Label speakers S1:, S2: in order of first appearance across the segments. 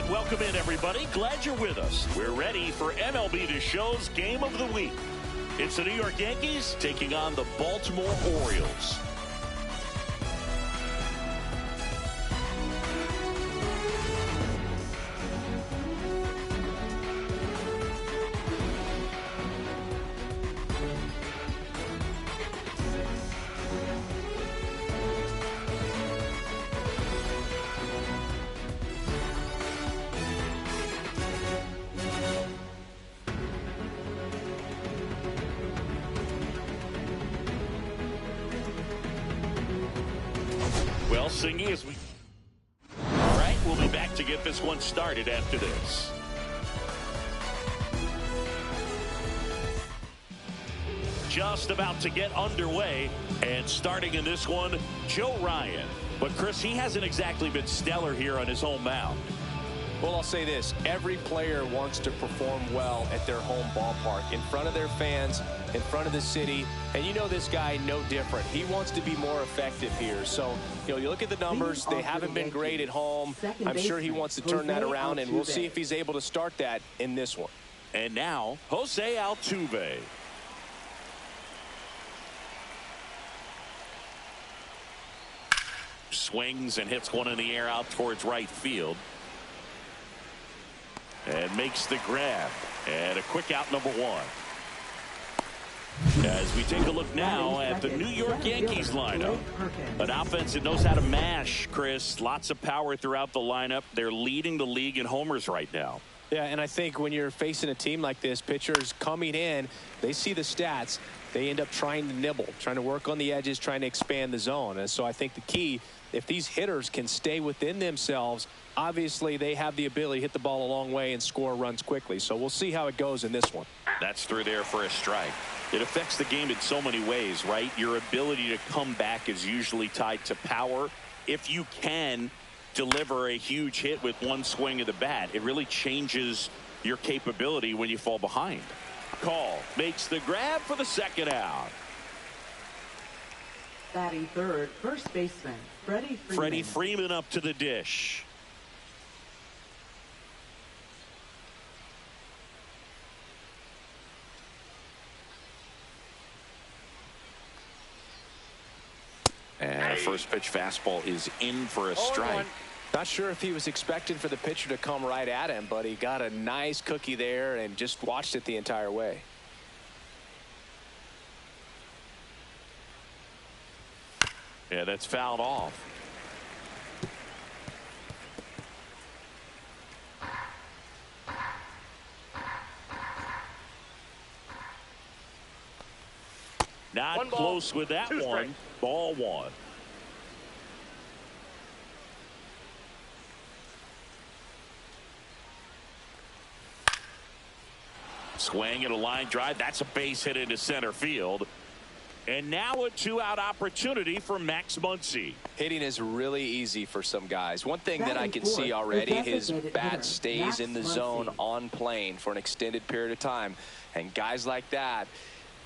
S1: And welcome in, everybody. Glad you're with us. We're ready for MLB The Show's Game of the Week. It's the New York Yankees taking on the Baltimore Orioles. Well, Singy, as we... All right, we'll be back to get this one started after this. Just about to get underway, and starting in this one, Joe Ryan. But, Chris, he hasn't exactly been stellar here on his home mound.
S2: Well, I'll say this. Every player wants to perform well at their home ballpark, in front of their fans, in front of the city. And you know this guy no different. He wants to be more effective here. So, you look at the numbers. They haven't been great at home. I'm sure he wants to turn that around, and we'll see if he's able to start that in this one.
S1: And now, Jose Altuve. Swings and hits one in the air out towards right field. And makes the grab. And a quick out, number one. As we take a look now at the New York Yankees lineup. An offense that knows how to mash, Chris. Lots of power throughout the lineup. They're leading the league in homers right now.
S2: Yeah, and I think when you're facing a team like this, pitchers coming in, they see the stats. They end up trying to nibble, trying to work on the edges, trying to expand the zone. And so I think the key, if these hitters can stay within themselves, obviously they have the ability to hit the ball a long way and score runs quickly. So we'll see how it goes in this one.
S1: That's through there for a strike. It affects the game in so many ways, right? Your ability to come back is usually tied to power. If you can deliver a huge hit with one swing of the bat, it really changes your capability when you fall behind. Call makes the grab for the second out.
S3: Batting third, first baseman, Freddie
S1: Freeman up to the dish. And a first pitch fastball is in for a strike.
S2: Not sure if he was expecting for the pitcher to come right at him, but he got a nice cookie there and just watched it the entire way.
S1: Yeah, that's fouled off. Not close with that one. Ball one. Swing and a line drive. That's a base hit into center field. And now a two-out opportunity for Max Muncy.
S2: Hitting is really easy for some guys. One thing that I can see already, his bat stays in the zone on plane for an extended period of time. And guys like that,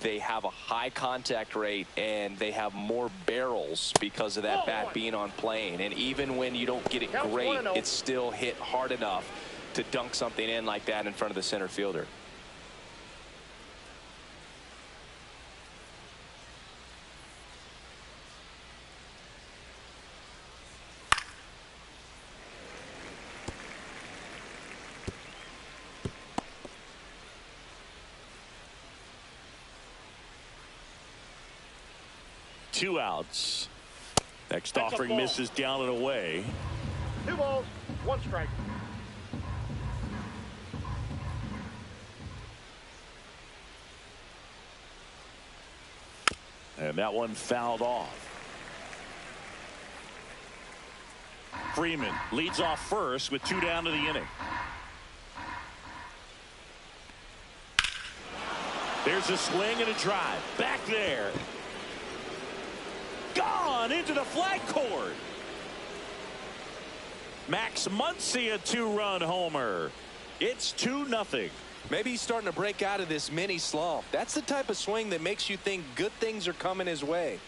S2: they have a high contact rate and they have more barrels because of that bat being on plane. And even when you don't get it great, it's still hit hard enough to dunk something in like that in front of the center fielder.
S1: Two outs. Next offering misses down and away.
S4: 2 balls, 1 strike.
S1: And that one fouled off. Freeman leads off first with 2 down to the inning. There's a swing and a drive. Back there. Gone into the flag court. Max Muncy, a 2-run homer. It's 2-0.
S2: Maybe he's starting to break out of this mini slump. That's the type of swing that makes you think good things are coming his way.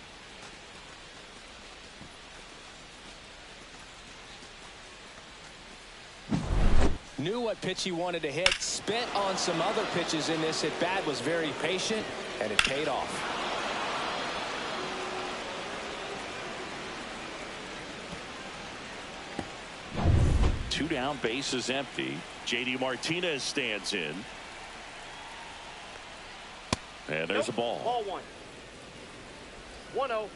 S2: Knew what pitch he wanted to hit. Spit on some other pitches in this at bat. Was very patient, and it paid off.
S1: Two down, bases empty. J.D. Martinez stands in. And there's a ball.
S4: Ball one. 1-0.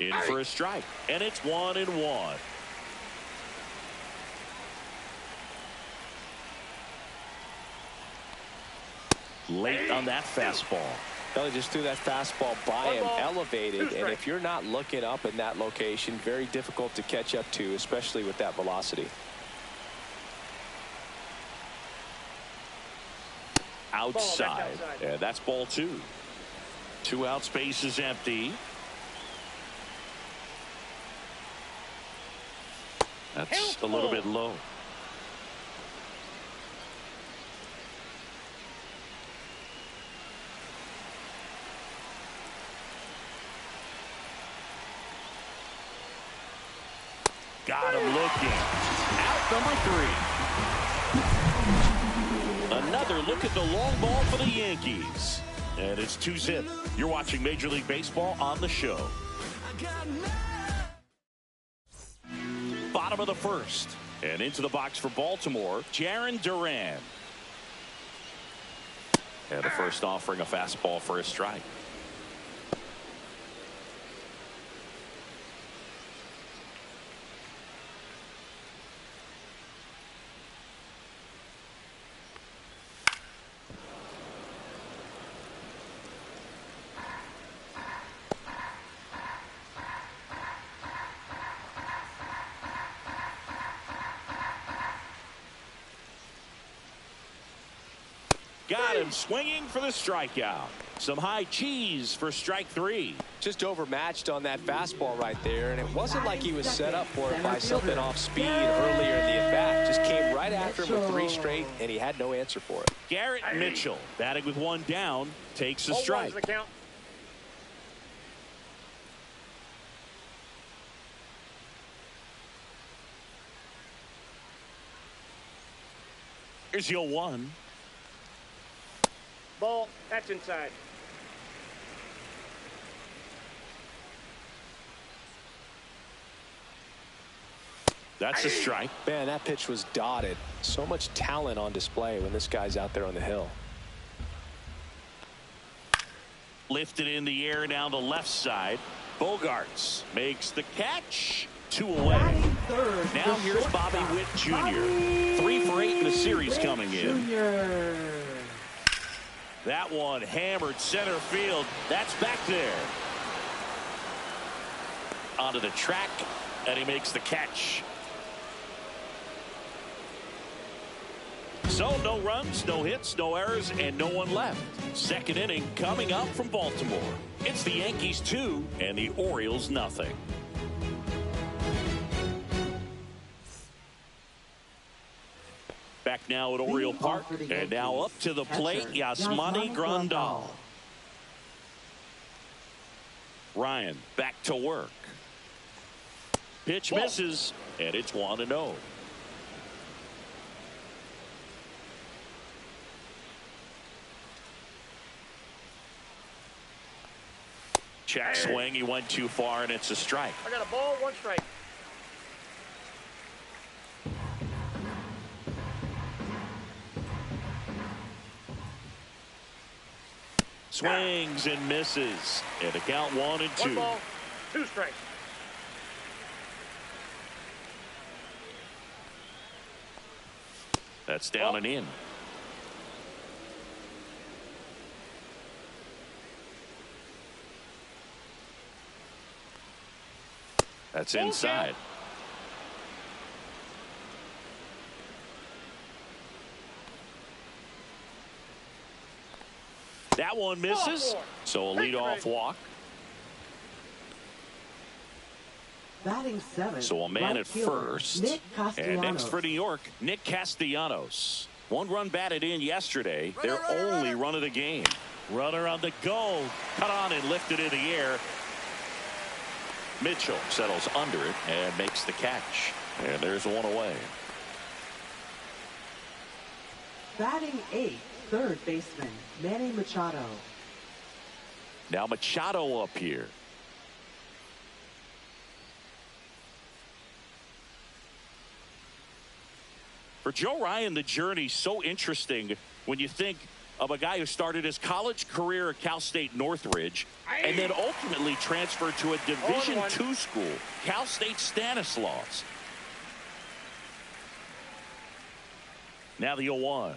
S1: In for a strike. And it's 1-1. Late on that fastball.
S2: They just threw that fastball by him, elevated, and if you're not looking up in that location, very difficult to catch up to, especially with that velocity.
S1: Outside. And that's ball two. 2 outs, base is empty. That's a little bit low. Got him looking. Out number 3. Another look at the long ball for the Yankees. And it's 2-zip. You're watching Major League Baseball on the show. Bottom of the first. And into the box for Baltimore, Jarren Duran. And the first offering a fastball for a strike. Got him swinging for the strikeout. Some high cheese for strike 3.
S2: Just overmatched on that fastball right there, and it wasn't like he was set up for it by something off speed earlier in the at-bat. Just came right after him with 3 straight, and he had no answer for it.
S1: Garrett Mitchell, batting with 1 down, takes a strike. Here's your 1.
S4: Ball, that's inside.
S1: That's a strike.
S2: Man, that pitch was dotted. So much talent on display when this guy's out there on the hill.
S1: Lifted in the air down the left side. Bogarts makes the catch. 2 away. Now here's Bobby Witt Jr. 3 for 8 in the series coming in. That one hammered center field. That's back there. Onto the track, and he makes the catch. So no runs, no hits, no errors, and no one left. Second inning coming up from Baltimore. It's the Yankees 2 and the Orioles nothing. Back now at Oriole Park, and now up to the plate, Yasmani Grandal. Ryan back to work. Pitch misses, and it's 1-0. Check swing, he went too far, and it's a strike.
S4: I got a ball, 1 strike.
S1: Swings and misses. And the count 1-2.
S4: 1 ball, 2 strikes.
S1: That's down and in. That's inside. That one misses. So a leadoff walk.
S3: Batting 7.
S1: So a man
S3: right
S1: at
S3: fielder,
S1: first.
S3: Nick
S1: And next
S3: Castellanos.
S1: for New York, Nick Castellanos. One run batted in yesterday. Their only run of the game. Runner on the go. Cut on and lifted in the air. Mitchell settles under it and makes the catch. And there's one away.
S3: Batting 8th, third baseman, Manny Machado.
S1: Now Machado up here. For Joe Ryan, the journey's so interesting when you think of a guy who started his college career at Cal State Northridge and then ultimately transferred to a Division II school, Cal State Stanislaus. Now the 0-1.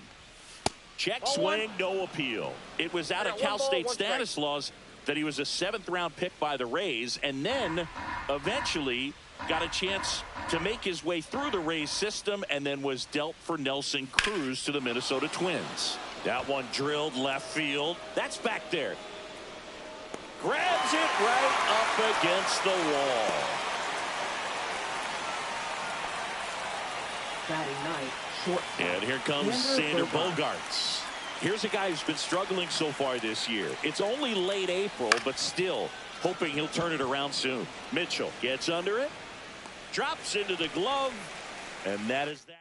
S1: Check swing, no appeal. It was out of Cal State Stanislaus that he was a 7th-round pick by the Rays, and then eventually got a chance to make his way through the Rays system and then was dealt for Nelson Cruz to the Minnesota Twins. That one drilled left field. That's back there. Grabs it right up against the wall.
S3: Batting 9th, short.
S1: And here comes Sander Bogarts. Here's a guy who's been struggling so far this year. It's only late April, but still hoping he'll turn it around soon. Mitchell gets under it, drops into the glove, and that is that.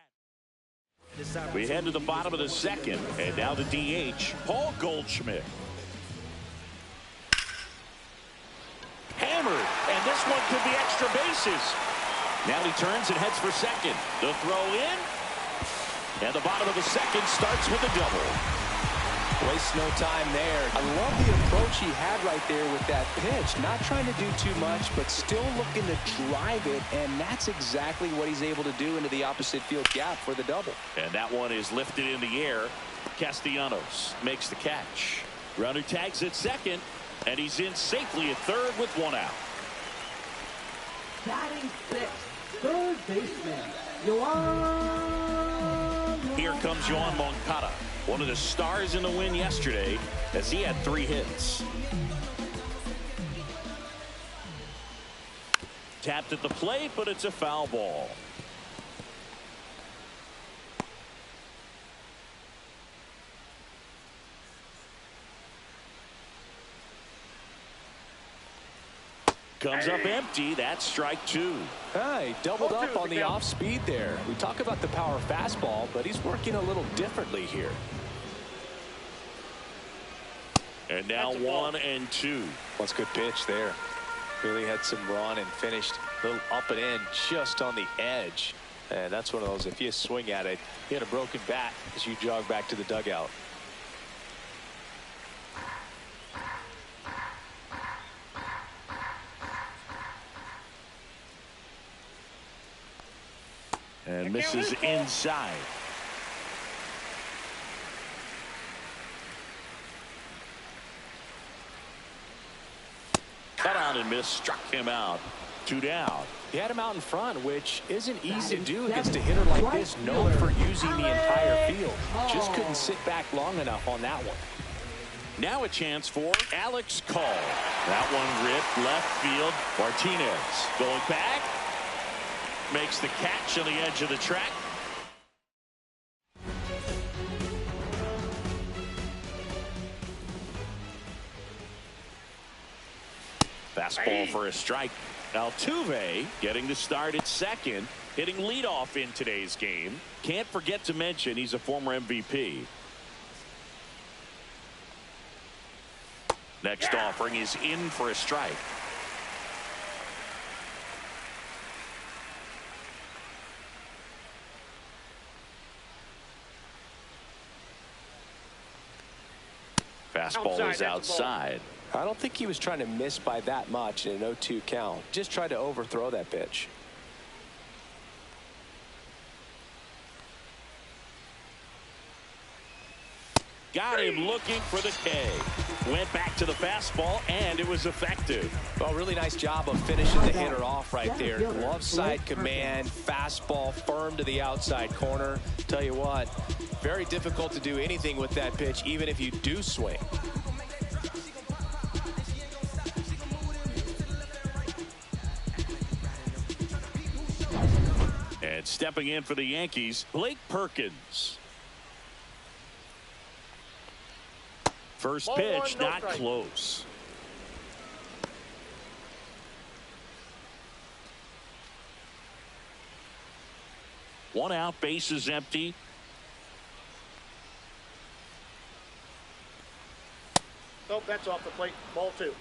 S1: We head to the bottom of the second, and now the DH, Paul Goldschmidt. Hammered, and this one could be extra bases. Now he turns and heads for second. The throw in, and the bottom of the second starts with a double.
S2: Waste no time there. I love the approach he had right there with that pitch. Not trying to do too much, but still looking to drive it, and that's exactly what he's able to do into the opposite field gap for the double.
S1: And that one is lifted in the air. Castellanos makes the catch. Runner tags at second, and he's in safely at third with one out.
S3: Batting 6th, third baseman, Yoan.
S1: Here comes Yoan Moncada, one of the stars in the win yesterday, as he had 3 hits. Tapped at the plate, but it's a foul ball. Comes up empty. That's strike 2.
S2: He doubled up on the off speed there. We talk about the power fastball, but he's working a little differently here.
S1: And now 1-2.
S2: That's a good pitch there. Really had some run and finished a little up and in just on the edge. And that's one of those, if you swing at it, you hit a broken bat as you jog back to the dugout.
S1: And misses inside. Cut on and miss, struck him out. 2 down.
S2: He had him out in front, which isn't easy to do against a hitter like this, known for using the entire field. Just couldn't sit back long enough on that one.
S1: Now a chance for Alex Call. That one ripped left field. Martinez going back. Makes the catch on the edge of the track. Fastball for a strike. Altuve getting the start at second, hitting leadoff in today's game. Can't forget to mention he's a former MVP. Next offering is in for a strike. Fastball is outside.
S2: I don't think he was trying to miss by that much in an 0-2 count. Just tried to overthrow that pitch.
S1: Got him looking for the K. Went back to the fastball, and it was effective.
S2: Well, really nice job of finishing the hitter off right there. Glove side command, fastball firm to the outside corner. Tell you what, very difficult to do anything with that pitch, even if you do swing.
S1: And stepping in for the Yankees, Blake Perkins. First
S4: Ball
S1: pitch,
S4: one, no
S1: not
S4: strike.
S1: close. One out, bases empty.
S4: Nope, that's off the plate. Ball 2.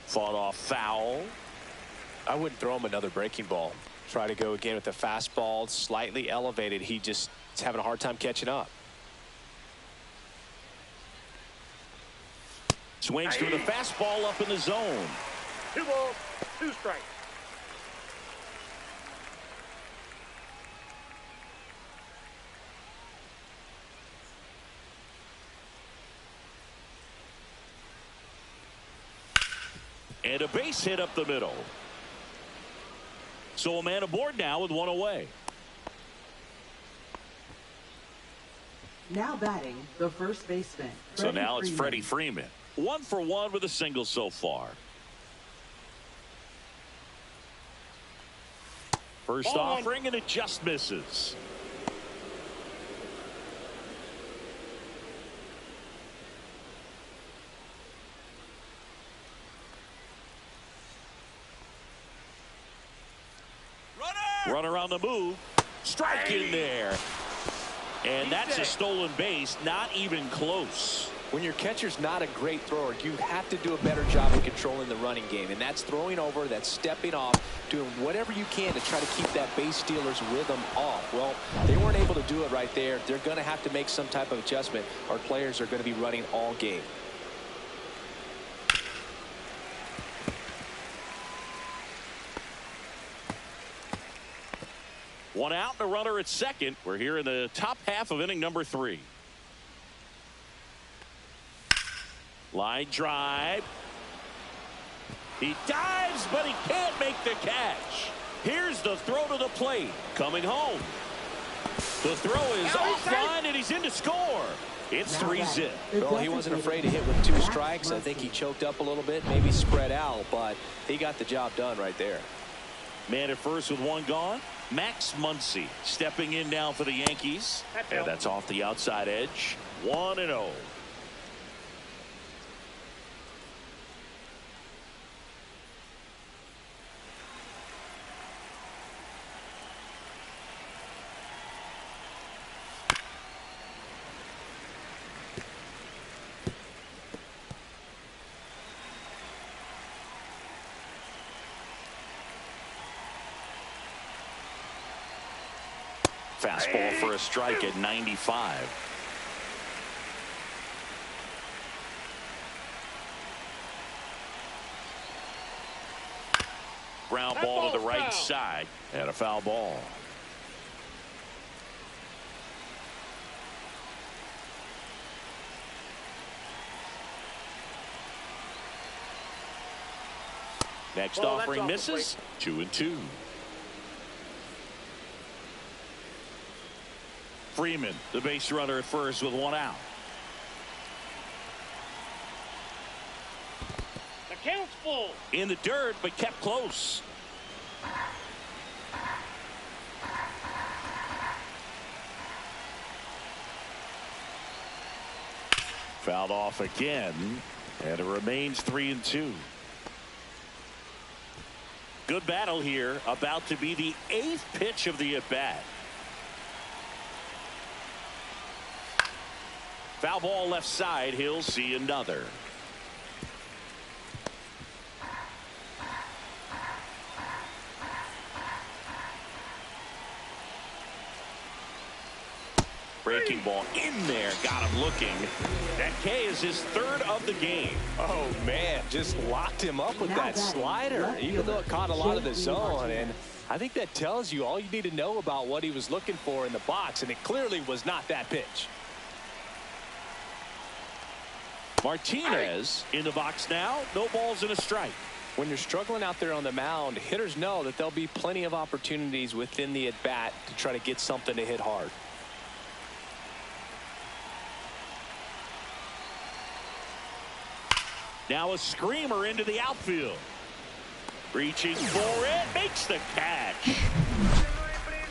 S1: Fought off foul.
S2: I wouldn't throw him another breaking ball. Try to go again with the fastball, slightly elevated. He just is having a hard time catching up.
S1: Swings through the fastball up in the zone.
S4: 2 balls, 2 strikes.
S1: And a base hit up the middle. So a man aboard now with 1 away.
S3: Now batting, the first baseman.
S1: So now it's Freddie Freeman. 1 for 1 with a single so far. First
S4: Ball one.
S1: offering, and it just misses. Runner on the move. Strike in there. And that's a stolen base. Not even close.
S2: When your catcher's not a great thrower, you have to do a better job of controlling the running game. And that's throwing over, that's stepping off, doing whatever you can to try to keep that base stealer's rhythm off. Well, they weren't able to do it right there. They're going to have to make some type of adjustment. Our players are going to be running all game.
S1: One out and a runner at second. We're here in the top half of inning number 3. Line drive. He dives, but he can't make the catch. Here's the throw to the plate. Coming home. The throw is offline, and he's in to score. It's 3-zip.
S2: Well, he wasn't afraid to hit with 2 strikes. I think he choked up a little bit, maybe spread out, but he got the job done right there.
S1: Man at first with 1 gone. Max Muncy stepping in now for the Yankees. And that's off the outside edge. 1-0. Fastball for a strike at 95. Ground ball to the right side and a foul ball. Next offering misses. 2-2. Freeman, the base runner at first with 1 out.
S4: The count's full.
S1: In the dirt, but kept close. Fouled off again, and it remains 3-2. Good battle here, about to be the 8th pitch of the at-bat. Foul ball left side. He'll see another. Breaking ball in there. Got him looking. That K is his 3rd of the game.
S2: Oh, man, just locked him up with that slider, even though it caught a lot of the zone. And I think that tells you all you need to know about what he was looking for in the box, and it clearly was not that pitch.
S1: Martinez in the box now. No balls and a strike.
S2: When you're struggling out there on the mound, hitters know that there'll be plenty of opportunities within the at-bat to try to get something to hit hard.
S1: Now a screamer into the outfield. Reaching for it, makes the catch.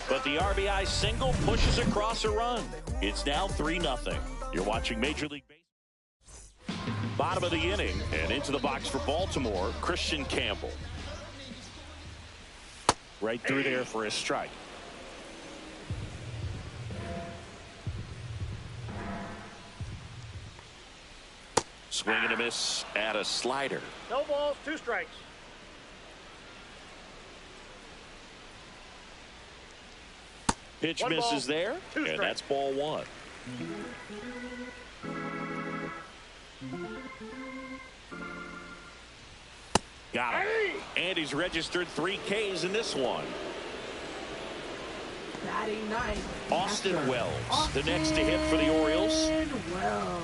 S1: But the RBI single pushes across a run. It's now 3-0. You're watching Major League Baseball. Bottom of the inning, and into the box for Baltimore, Christian Campbell. Right through there for a strike. Swing and a miss at a slider.
S4: No balls, 2 strikes.
S1: Pitch
S4: One
S1: misses
S4: ball,
S1: there,
S4: 2
S1: and
S4: strikes.
S1: that's ball 1. Got him. And he's registered 3 Ks in this one.
S3: Batting ninth.
S1: Austin
S3: catcher,
S1: Wells, the next to hit for the Orioles.
S3: Austin Wells.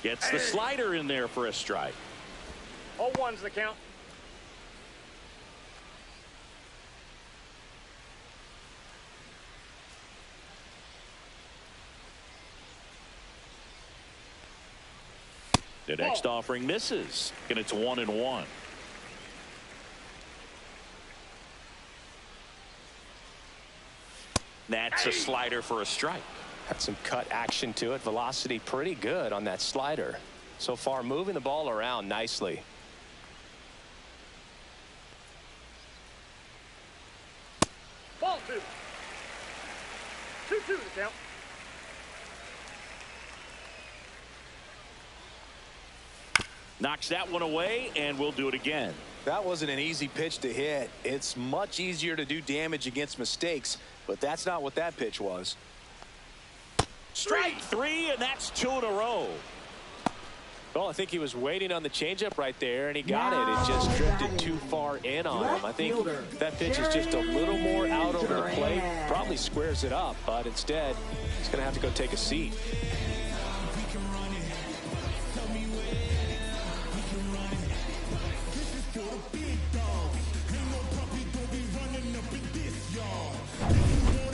S1: Gets the slider in there for a strike.
S4: 0-1's the count.
S1: The next offering misses, and it's 1-1. That's a slider for a strike.
S2: Had some cut action to it. Velocity pretty good on that slider. So far, moving the ball around nicely.
S4: Ball 2. 2-2 the count.
S1: Knocks that one away, and we'll do it again.
S5: That wasn't an easy pitch to hit. It's much easier to do damage against mistakes, but that's not what that pitch was.
S1: Strike 3, and that's 2 in a row.
S2: Well, I think he was waiting on the changeup right there, and he got it. It just drifted too far in on him. I think that pitch is just a little more out over the plate. Probably squares it up, but instead, he's going to have to go take a seat.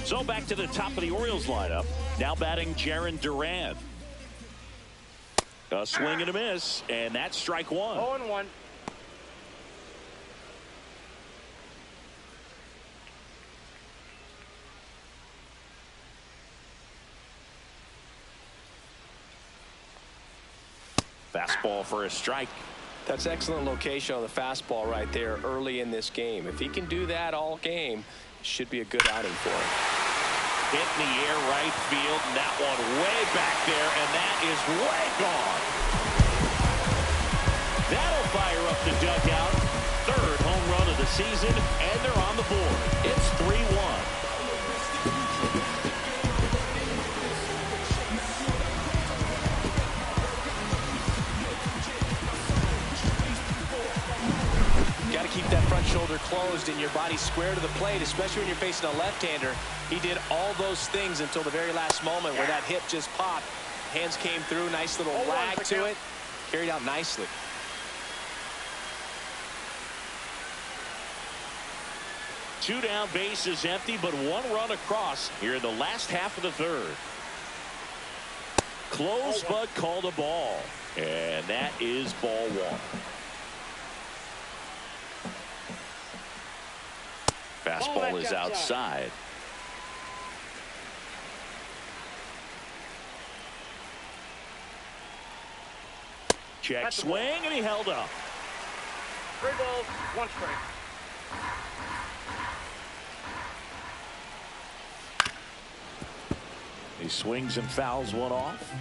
S1: So back to the top of the Orioles lineup. Now batting Jarren Duran. A swing and a miss, and that's strike 1.
S4: 0-1.
S1: Fastball for a strike.
S2: That's excellent location on the fastball right there early in this game. If he can do that all game, it should be a good outing for him.
S1: Hit in the air right field, and that one way back there, and that is way gone. That'll fire up the dugout. 3rd home run of the season, and they're on the board. It's 3-1.
S2: Got to keep that front shoulder closed and your body square to the plate, especially when you're facing a left-hander. He did all those things until the very last moment where that hip just popped. Hands came through, nice little lag to it. Carried out nicely.
S1: Two down, base is empty, but 1 run across here in the last half of the 3rd. Close, but called a ball. And that is ball 1. Fastball is outside. Check swing, and he held up.
S4: 3 balls, 1 strike.
S1: He swings and fouls one off.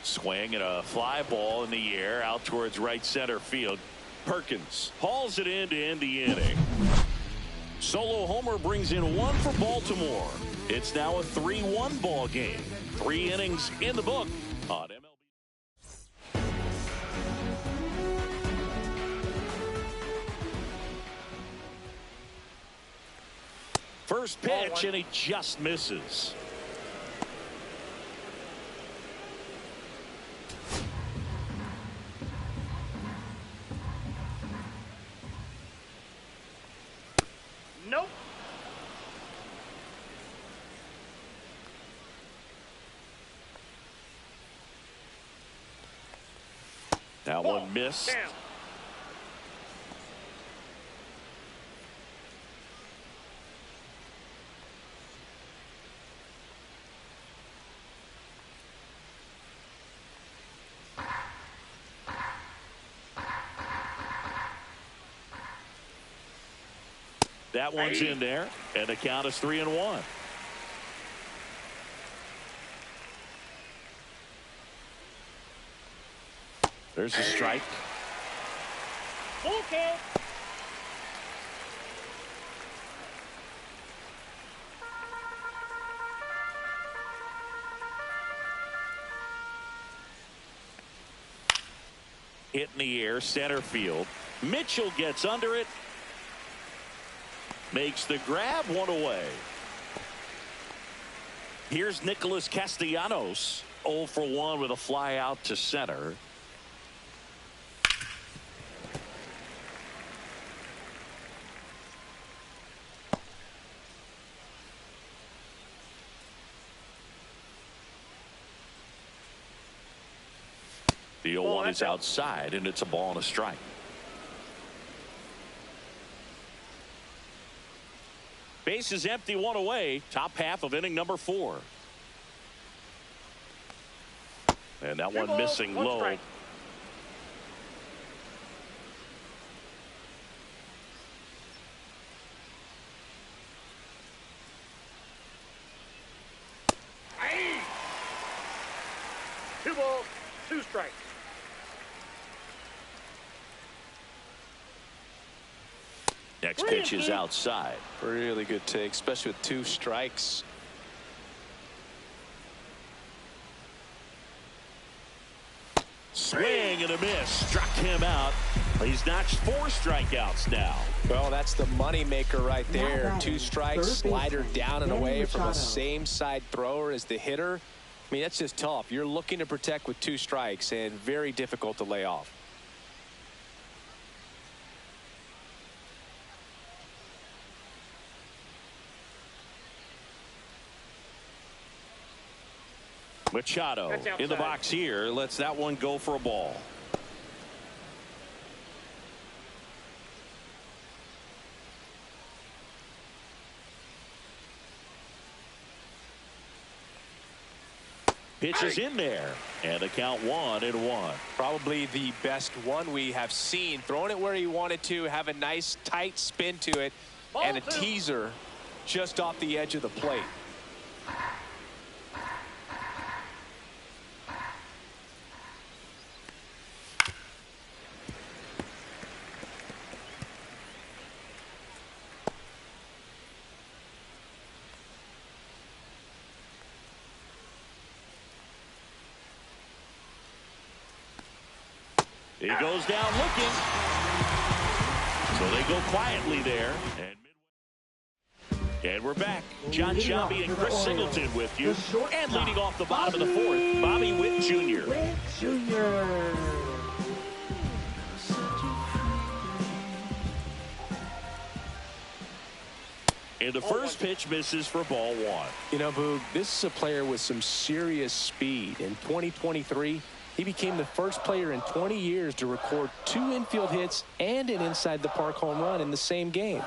S1: Swing and a fly ball in the air out towards right center field. Perkins hauls it in to end the inning. Solo homer brings in 1 for Baltimore. It's now a 3-1 ball game. 3 innings in the book on MLB. First pitch, and he just misses. That one missed.
S4: Damn.
S1: That one's in there, and the count is 3-1. There's a strike.
S4: Full count.
S1: Hit in the air, center field. Mitchell gets under it. Makes the grab, one away. Here's Nicholas Castellanos, 0 for 1 with a fly out to center. The 0-1 is outside, and it's a ball and a strike. Base is empty, one away. Top half of inning number 4. And that one missing low.
S4: Strike. Aye. 2 balls, 2 strikes.
S1: Next pitch is outside.
S5: Really good take, especially with 2 strikes.
S1: Swing and a miss. Struck him out. He's notched 4 strikeouts now.
S5: Well, that's the money maker right there. 2 strikes, slider down and away from the same side thrower as the hitter. I mean, that's just tough. You're looking to protect with 2 strikes and very difficult to lay off.
S1: Machado in the box here. Lets that one go for a ball. Pitch is in there, and the count 1-1.
S5: Probably the best one we have seen. Throwing it where he wanted to, have a nice tight spin to it, and a teaser just off the edge of the plate.
S1: He goes down looking. So they go quietly there. And we're back. John Shelby and Chris Singleton with you. And leading off the bottom of the 4th, Bobby Witt Jr.
S3: Witt Jr.
S1: And the first pitch misses for ball 1.
S5: You know, Boog, this is a player with some serious speed. In 2023, he became the first player in 20 years to record 2 infield hits and an inside-the-park home run in the same game.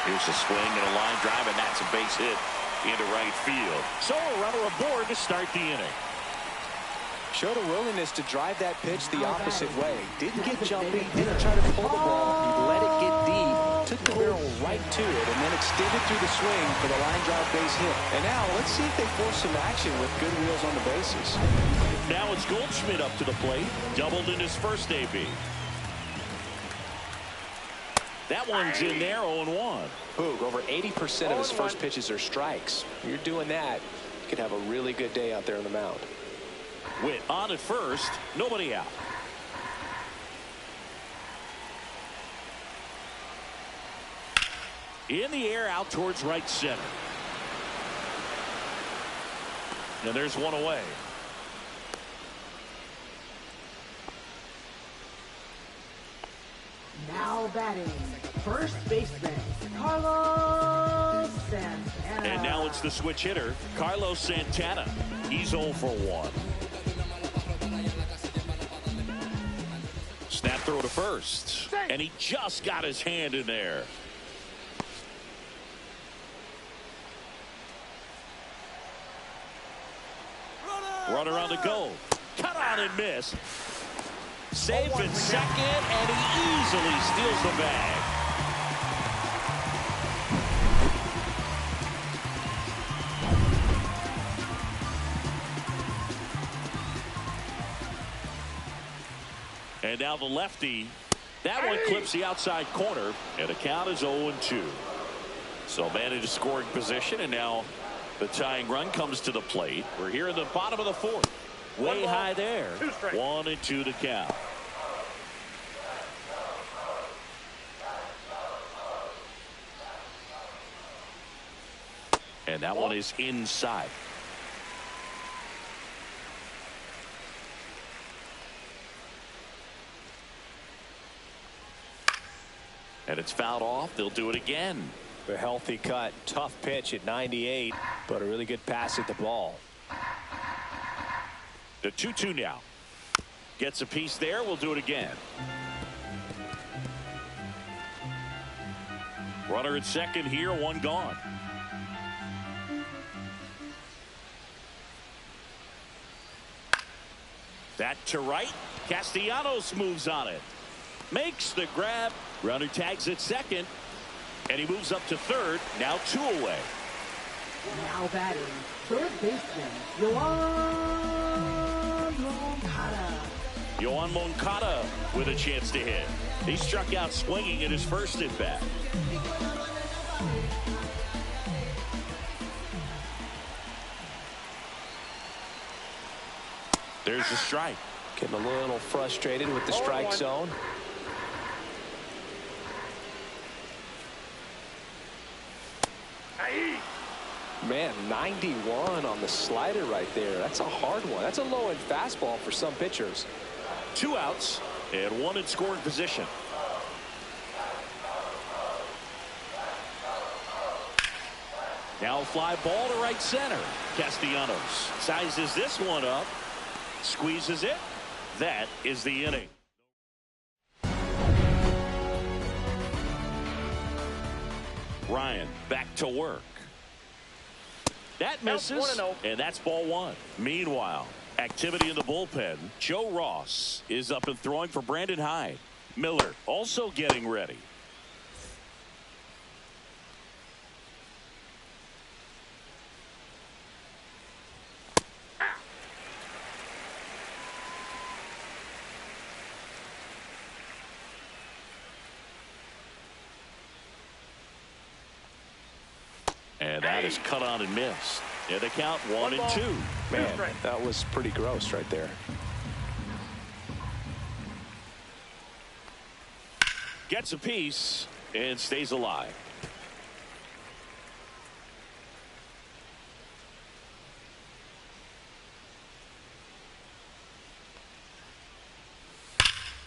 S1: Here's a swing and a line drive, and that's a base hit into right field. So a runner aboard to start the inning.
S5: Showed a willingness to drive that pitch the opposite way. Didn't get jumpy, didn't try to pull the ball. He let it get deep, took the barrel right to it, and then extended through the swing for the line drive base hit. And now let's see if they force some action with good wheels on the bases.
S1: Now it's Goldschmidt up to the plate. Doubled in his first AB. That one's in there, 0-1.
S5: Boog, over 80% of his first pitches are strikes. You're doing that, you could have a really good day out there on the mound.
S1: Witt on at first, nobody out. In the air, out towards right center. And there's one away.
S3: Now batting, first baseman, Carlos Santana.
S1: And now it's the switch hitter, Carlos Santana. He's 0 for 1. throw to first. And he just got his hand in there. Runner on the go. Cut on and miss. Safe in second, and he easily steals the bag. And now the lefty. That one clips the outside corner, and the count is 0-2. So man into scoring position, and now the tying run comes to the plate. We're here in the bottom of the fourth. Way high there. 1-2 to count. And that one is inside. And it's fouled off. They'll do it again.
S5: A healthy cut. Tough pitch at 98, but a really good pass at the ball.
S1: The 2-2 now. Gets a piece there. We'll do it again. Runner at second here. One gone. That to right. Castellanos moves on it. Makes the grab. Runner tags at second. And he moves up to third. Now 2 away.
S3: Now batting, third baseman, Yoan Moncada.
S1: Yoan Moncada with a chance to hit. He struck out swinging at his first at bat. There's the strike.
S5: Getting a little frustrated with the strike zone. Man, 91 on the slider right there. That's a hard one. That's a low-end fastball for some pitchers.
S1: 2 outs and 1 in scoring position. Now a fly ball to right center. Castellanos sizes this one up. Squeezes it. That is the inning. Ryan back to work. That misses, and that's ball 1. Meanwhile, activity in the bullpen. Joe Ross is up and throwing for Brandon Hyde. Miller also getting ready. And that is cut on and missed. And the count 1-2.
S5: Man, that was pretty gross right there.
S1: Gets a piece and stays alive.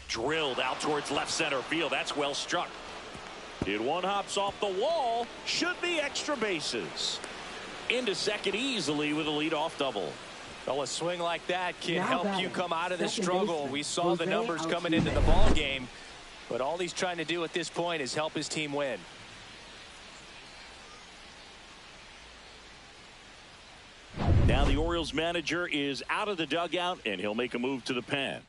S1: Drilled out towards left center field. That's well struck. It one hops off the wall. Should be extra bases. Into second easily with a leadoff double.
S5: Well, a swing like that can help you come out of the struggle. We saw the numbers coming into the ball game, but all he's trying to do at this point is help his team win.
S1: Now the Orioles manager is out of the dugout, and he'll make a move to the pen.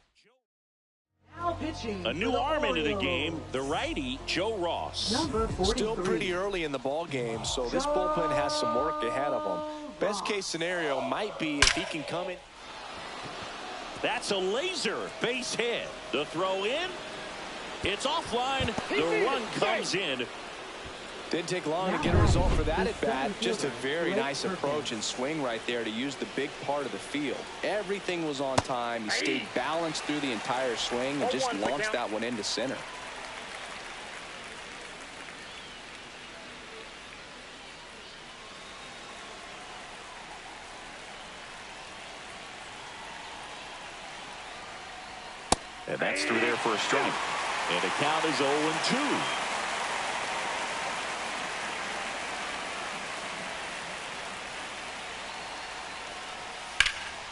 S1: A new arm into the game, the righty Joe Ross.
S5: Still pretty early in the ball game, so this bullpen has some work ahead of them. Best case scenario might be if he can come in.
S1: That's a laser base hit. The throw in. It's offline. The run comes in.
S5: Didn't take long to get a result for that at bat. Just a very nice approach and swing right there to use the big part of the field. Everything was on time. He stayed balanced through the entire swing and just launched that one into center.
S1: And that's through there for a strike. And the count is 0-2.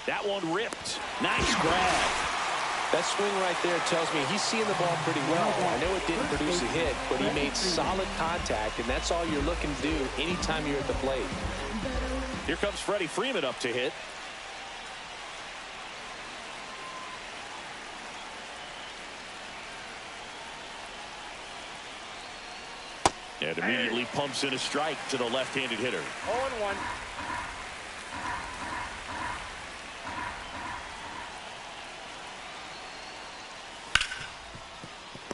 S1: That one ripped. Nice grab.
S5: That swing right there tells me he's seeing the ball pretty well. I know it didn't produce a hit, but he made solid contact, and that's all you're looking to do anytime you're at the plate.
S1: Here comes Freddie Freeman up to hit. And immediately pumps in a strike to the left-handed hitter.
S4: 0-1.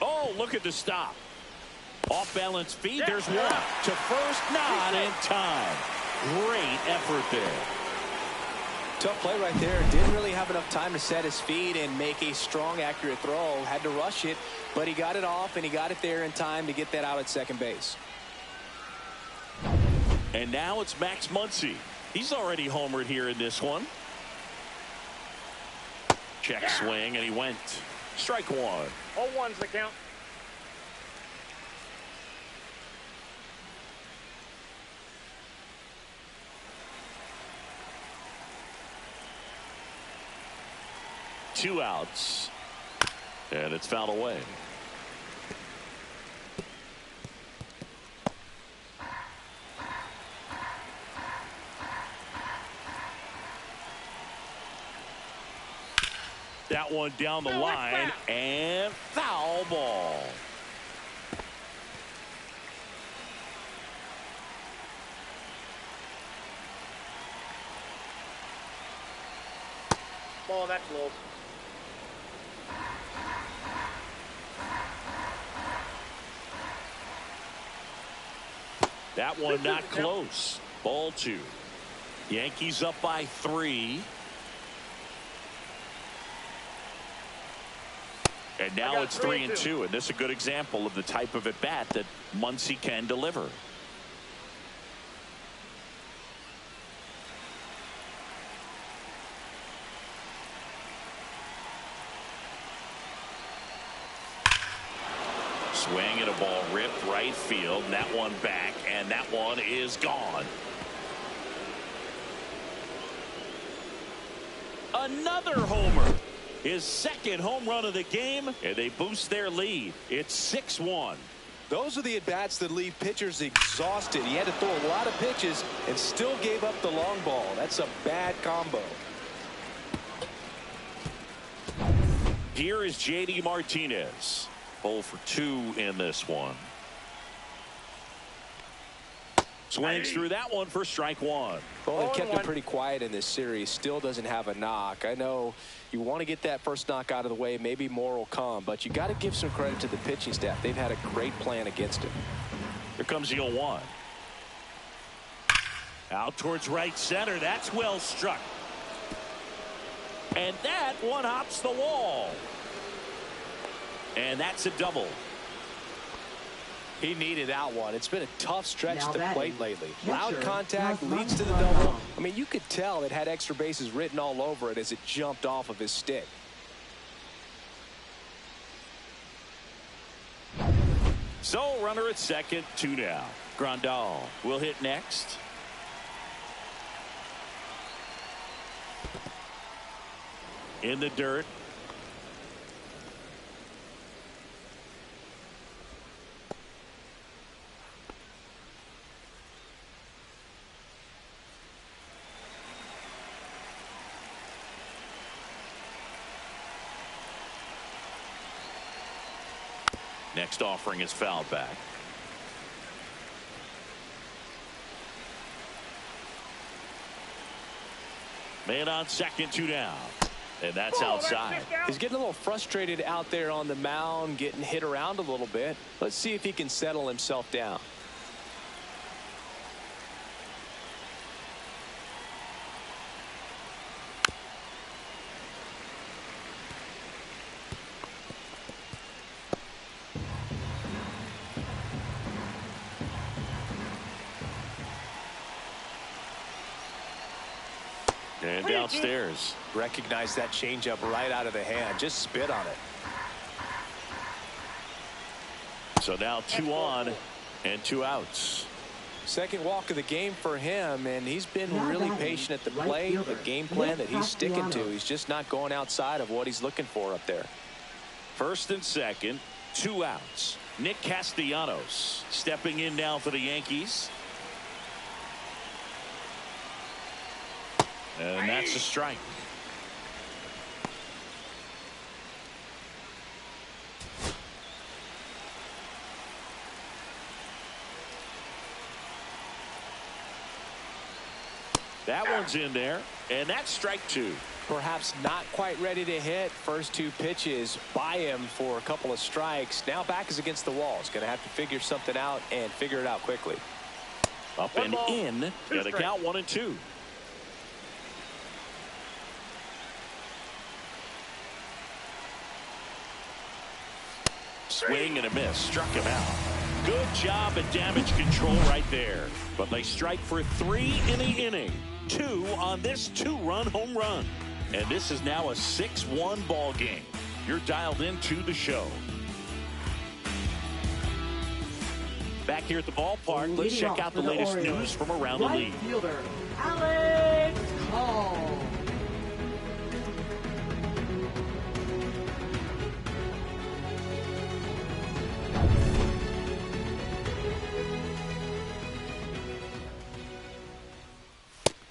S1: Oh, look at the stop. Off-balance feed. There's one. To first, not in time. Great effort there.
S5: Tough play right there. Didn't really have enough time to set his feet and make a strong, accurate throw. Had to rush it, but he got it off, and he got it there in time to get that out at second base.
S1: And now it's Max Muncy. He's already homered here in this one. Check swing, and he went. Strike one.
S4: 0-1's the count.
S1: Two outs. And it's fouled away. That one down the line and foul ball.
S4: Ball, that's low.
S1: That one not close. Ball two. Yankees up by 3. And now it's 3-2, and this is a good example of the type of at-bat that Muncy can deliver. Swing and a ball ripped right field. And that one back, and that one is gone. Another homer. His second home run of the game, and they boost their lead. It's 6-1.
S5: Those are the at-bats that leave pitchers exhausted. He had to throw a lot of pitches and still gave up the long ball. That's a bad combo.
S1: Here is J.D. Martinez. 0 for 2 in this one. Swings through that one for strike one.
S5: Well, they kept him pretty quiet in this series. Still doesn't have a knock. I know you want to get that first knock out of the way. Maybe more will come, but you got to give some credit to the pitching staff. They've had a great plan against him.
S1: Here comes the 0-1. Out towards right center. That's well struck. And that one hops the wall. And that's a double.
S5: He needed that one. It's been a tough stretch
S3: Now
S5: to the
S3: batting,
S5: plate lately.
S3: catcher,
S5: Loud contact
S3: Josh
S5: leads to the
S3: Armstrong.
S5: double. I mean, you could tell it had extra bases written all over it as it jumped off of his stick.
S1: So runner at second, 2 down. Grandal will hit next. In the dirt. Next offering is fouled back. Man on second, 2 down. And that's outside.
S5: He's getting a little frustrated out there on the mound, getting hit around a little bit. Let's see if he can settle himself down.
S1: And downstairs.
S5: Recognize that changeup right out of the hand. Just spit on it.
S1: So now 2 on and 2 outs.
S5: Second walk of the game for him, and he's been really patient at the plate. The game plan that he's sticking to. He's just not going outside of what he's looking for up there.
S1: First and second, 2 outs. Nick Castellanos stepping in now for the Yankees. And that's a strike. That one's in there, and that's strike 2.
S5: Perhaps not quite ready to hit. First 2 pitches by him for a couple of strikes. Now back is against the wall. He's going to have to figure something out and figure it out quickly.
S1: Up and in. Got to count 1-2. Swing and a miss. Struck him out. Good job at damage control right there. But they strike for 3 in the inning. 2 on this 2-run home run. And this is now a 6-1 ball game. You're dialed into the show. Back here at the ballpark, let's check out the latest news from around the league.
S3: Fielder, Alex Hall.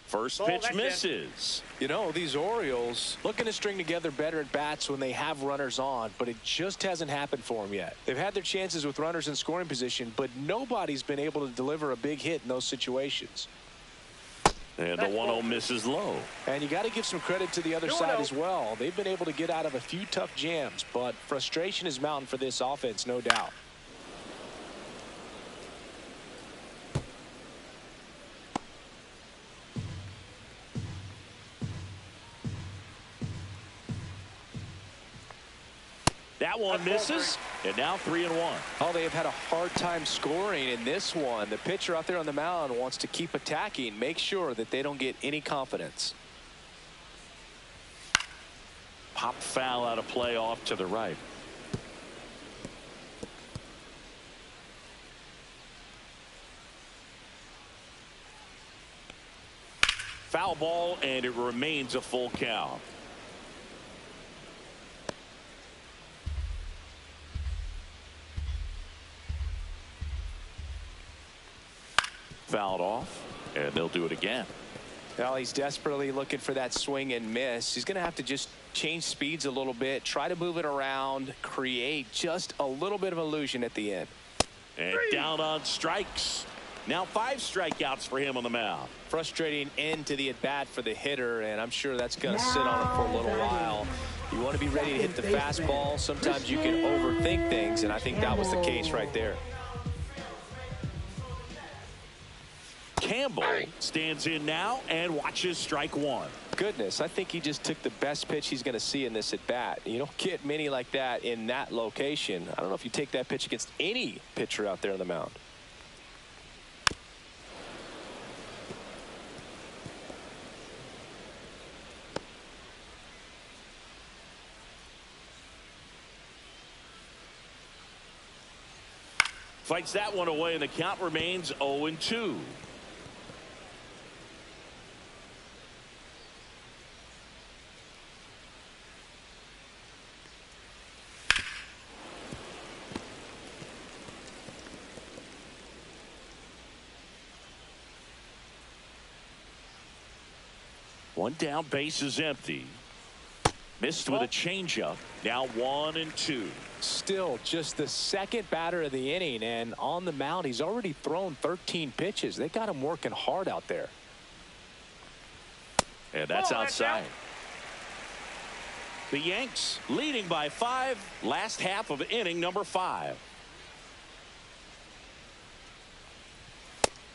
S1: First pitch misses.
S5: You know, these Orioles looking to string together better at bats when they have runners on, but it just hasn't happened for them yet. They've had their chances with runners in scoring position, but nobody's been able to deliver a big hit in those situations.
S1: And the 1-0 misses low.
S5: And you got to give some credit to the other side as well. They've been able to get out of a few tough jams, but frustration is mounting for this offense, no doubt.
S1: That one misses, and now 3-1.
S5: Oh, they have had a hard time scoring in this one. The pitcher out there on the mound wants to keep attacking, make sure that they don't get any confidence.
S1: Pop foul out of play off to the right. Foul ball, and it remains a full count. Fouled off, and they'll do it again.
S5: Well, he's desperately looking for that swing and miss. He's going to have to just change speeds a little bit, try to move it around, create just a little bit of illusion at the end.
S1: And down on strikes. Now 5 strikeouts for him on the mound.
S5: Frustrating end to the at-bat for the hitter, and I'm sure that's going to sit on him for a little while. You want to be ready to hit the fastball. Sometimes you can overthink things, and I think that was the case right there.
S1: Campbell stands in now and watches strike 1.
S5: Goodness, I think he just took the best pitch he's going to see in this at bat. You don't get many like that in that location. I don't know if you take that pitch against any pitcher out there on the mound.
S1: Fights that one away, and the count remains 0-2. One down, base is empty. Missed with a changeup. Now 1-2.
S5: Still just the second batter of the inning, and on the mound he's already thrown 13 pitches. They got him working hard out there.
S1: And that's outside. The Yanks leading by 5. Last half of inning number 5.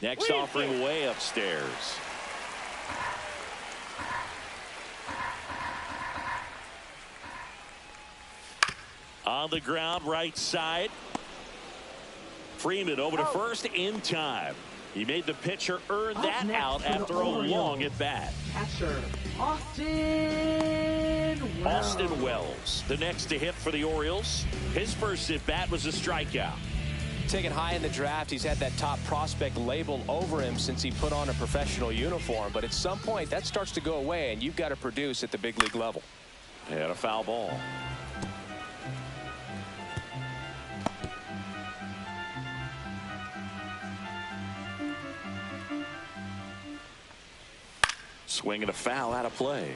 S1: Next offering way upstairs. On the ground, right side. Freeman over to first in time. He made the pitcher earn that out after a long at bat.
S3: Catcher,
S1: Austin Wells, the next to hit for the Orioles. His first at bat was a strikeout.
S2: Taken high in the draft, he's had that top prospect label over him since he put on a professional uniform. But at some point, that starts to go away, and you've got to produce at the big league level.
S1: And a foul ball. Swing and a foul out of play.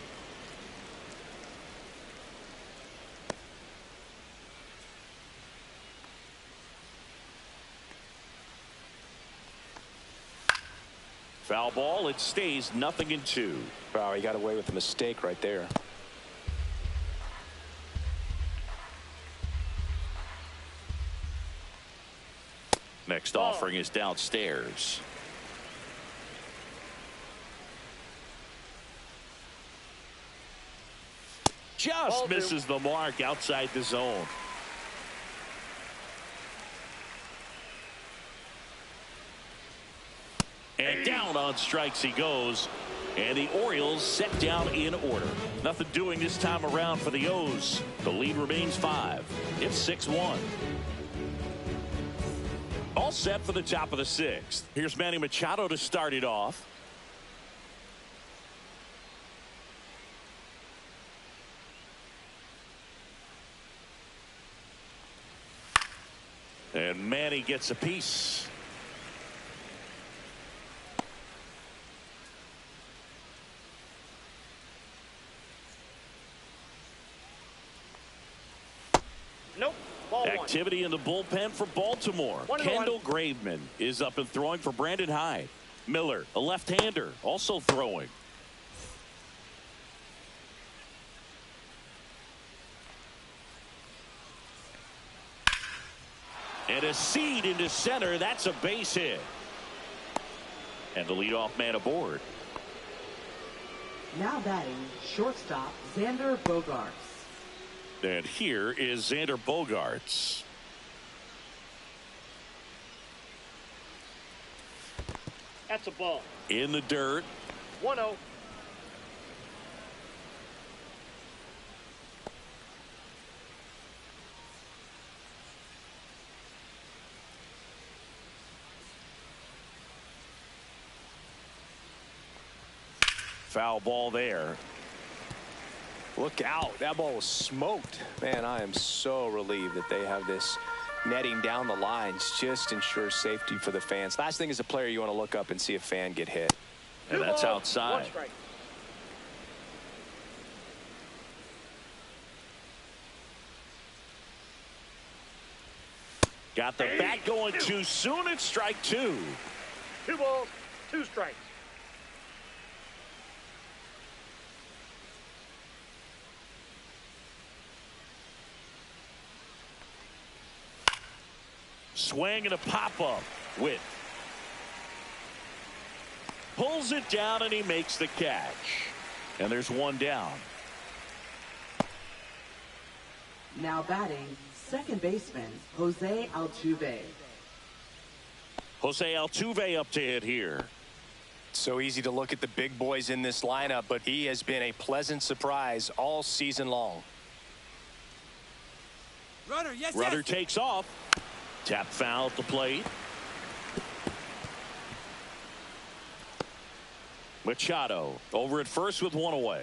S1: Foul ball. It stays 0-2.
S2: Wow, he got away with a mistake right there.
S1: Next offering is downstairs. Just misses the mark outside the zone. And down on strikes he goes. And the Orioles set down in order. Nothing doing this time around for the O's. The lead remains 5. It's 6-1. All set for the top of the 6th. Here's Manny Machado to start it off. And Manny gets a piece.
S4: Nope. Ball
S1: Activity
S4: one.
S1: in the bullpen for Baltimore. Kendall Graveman is up and throwing for Brandon Hyde. Miller, a left-hander, also throwing. And a seed into center. That's a base hit. And the leadoff man aboard.
S3: Now batting, shortstop Xander Bogaerts.
S1: And here is Xander Bogaerts.
S4: That's a ball.
S1: In the dirt.
S4: 1-0.
S1: Foul ball there.
S2: Look out. That ball was smoked. Man, I am so relieved that they have this netting down the lines. Just ensures safety for the fans. Last thing as a player, you want to look up and see a fan get hit.
S1: And that's outside. Got the bat going too soon. It's strike 2.
S4: 2 balls, 2 strikes.
S1: Swing and a pop-up. Witt pulls it down and he makes the catch. And there's one down.
S3: Now batting, second baseman Jose Altuve.
S1: Jose Altuve up to hit here.
S2: So easy to look at the big boys in this lineup, but he has been a pleasant surprise all season long.
S1: Runner takes off. Tap foul at the plate. Machado over at first with one away.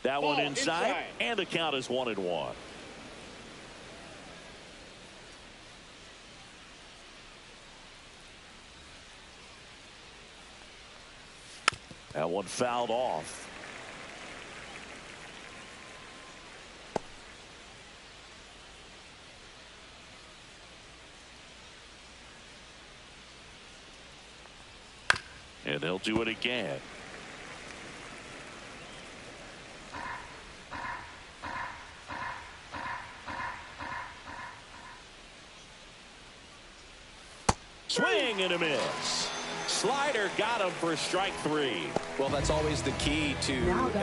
S1: That one inside, and the count is 1-1. That one fouled off. And they'll do it again. Swing and a miss. Slider got him for strike 3.
S2: Well, that's always the key to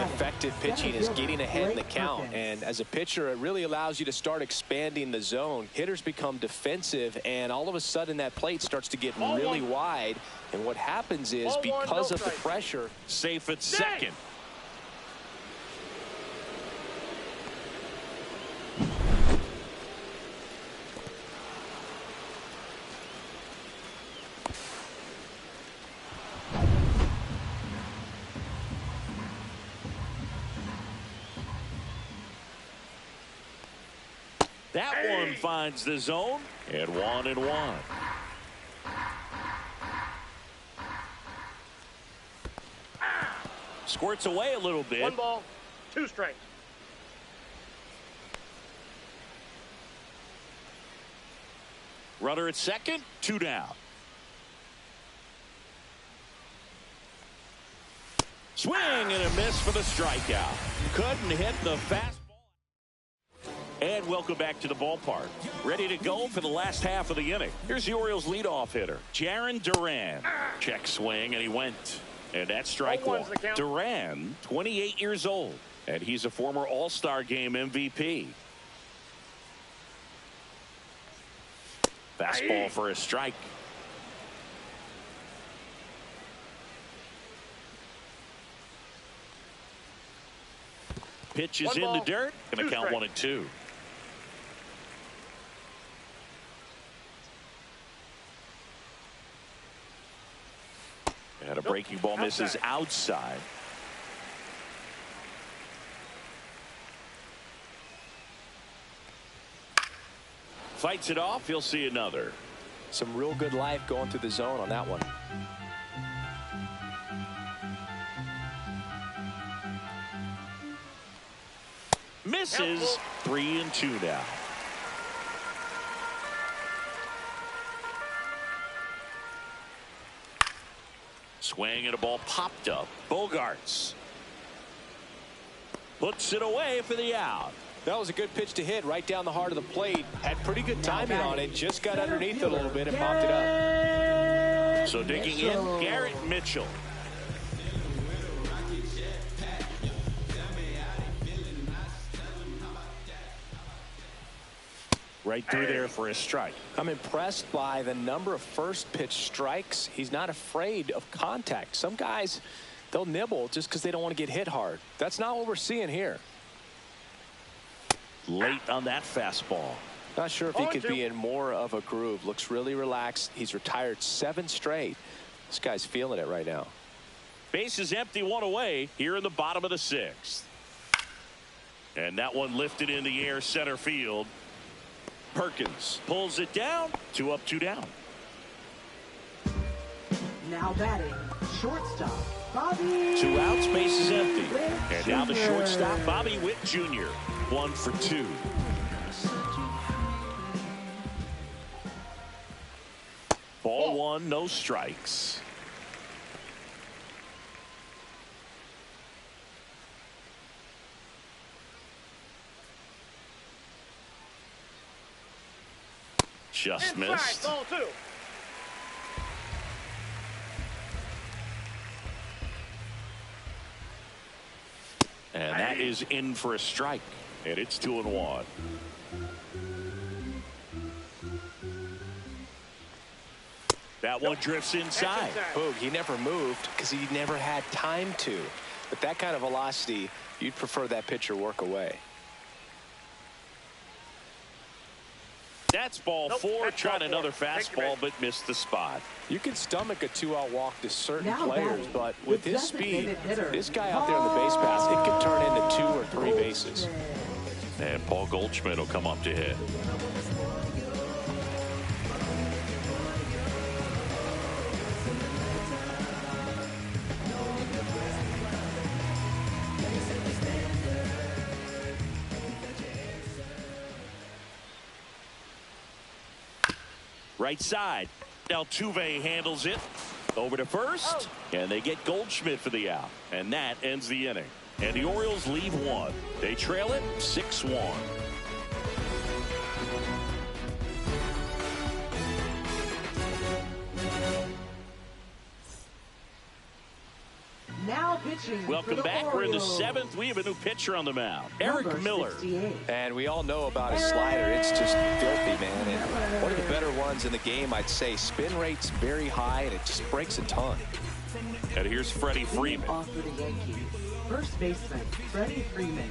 S2: effective pitching, is getting ahead in the count. And as a pitcher, it really allows you to start expanding the zone. Hitters become defensive, and all of a sudden that plate starts to get really wide. And what happens is, because of the pressure,
S1: safe at second. That one finds the zone, and 1-1. Squirts away a little bit.
S4: 1 ball, 2 strikes.
S1: Runner at second, 2 down. Swing and a miss for the strikeout. Couldn't hit the fastball. And welcome back to the ballpark. Ready to go for the last half of the inning. Here's the Orioles leadoff hitter, Jarren Duran. Check swing, and he went. And that's strike one. Duran, 28 years old, and he's a former All-Star Game MVP. Fastball for a strike. Pitch is in the dirt. Going to count 1-2. And a breaking ball misses outside. Fights it off. He'll see another.
S2: Some real good life going through the zone on that one.
S1: Misses. 3-2 now. Swing and a ball popped up. Bogarts puts it away for the out.
S5: That was a good pitch to hit right down the heart of the plate. Had pretty good timing on it. Just got underneath it a little bit and popped it up.
S1: So digging in, Garrett Mitchell. Right through there for a strike.
S5: I'm impressed by the number of first pitch strikes. He's not afraid of contact. Some guys, they'll nibble just because they don't want to get hit hard. That's not what we're seeing here.
S1: Late on that fastball.
S5: Not sure if he could be in more of a groove. Looks really relaxed. He's retired 7 straight. This guy's feeling it right now.
S1: Base is empty, 1 away here in the bottom of the 6th. And that one lifted in the air center field. Perkins pulls it down. 2 up, 2 down.
S3: Now batting, shortstop, Bobby.
S1: 2 outs, base is empty. And
S3: Jr.
S1: now the shortstop, Bobby Witt Jr. 1 for 2. Ball 1, no strikes. Just missed.
S4: Ball 2.
S1: And that is in for a strike. And it's 2-1. That one drifts inside.
S5: Boog, he never moved because he never had time to. But that kind of velocity, you'd prefer that pitcher work away.
S1: That's ball 4. Tried another fastball, but missed the spot.
S5: You can stomach a 2-out walk to certain
S3: Now
S5: players,
S3: batting,
S5: but with
S3: the
S5: his speed,
S3: designated hitter,
S5: this guy out there on the base pass, it could turn into 2 or 3 bases.
S1: And Paul Goldschmidt will come up to hit. Right side. Altuve handles it. Over to first. And they get Goldschmidt for the out. And that ends the inning. And the Orioles leave 1. They trail it 6-1.
S3: Now pitching.
S1: Welcome back. We're in the 7th. We have a new pitcher on the mound. Eric Miller.
S3: 68.
S5: And we all know about his slider. It's just filthy, man. And one of the better ones in the game, I'd say. Spin rate's very high, and it just breaks a ton.
S1: And here's Freddie Freeman.
S3: Off for the Yankees. First baseman, Freddie Freeman.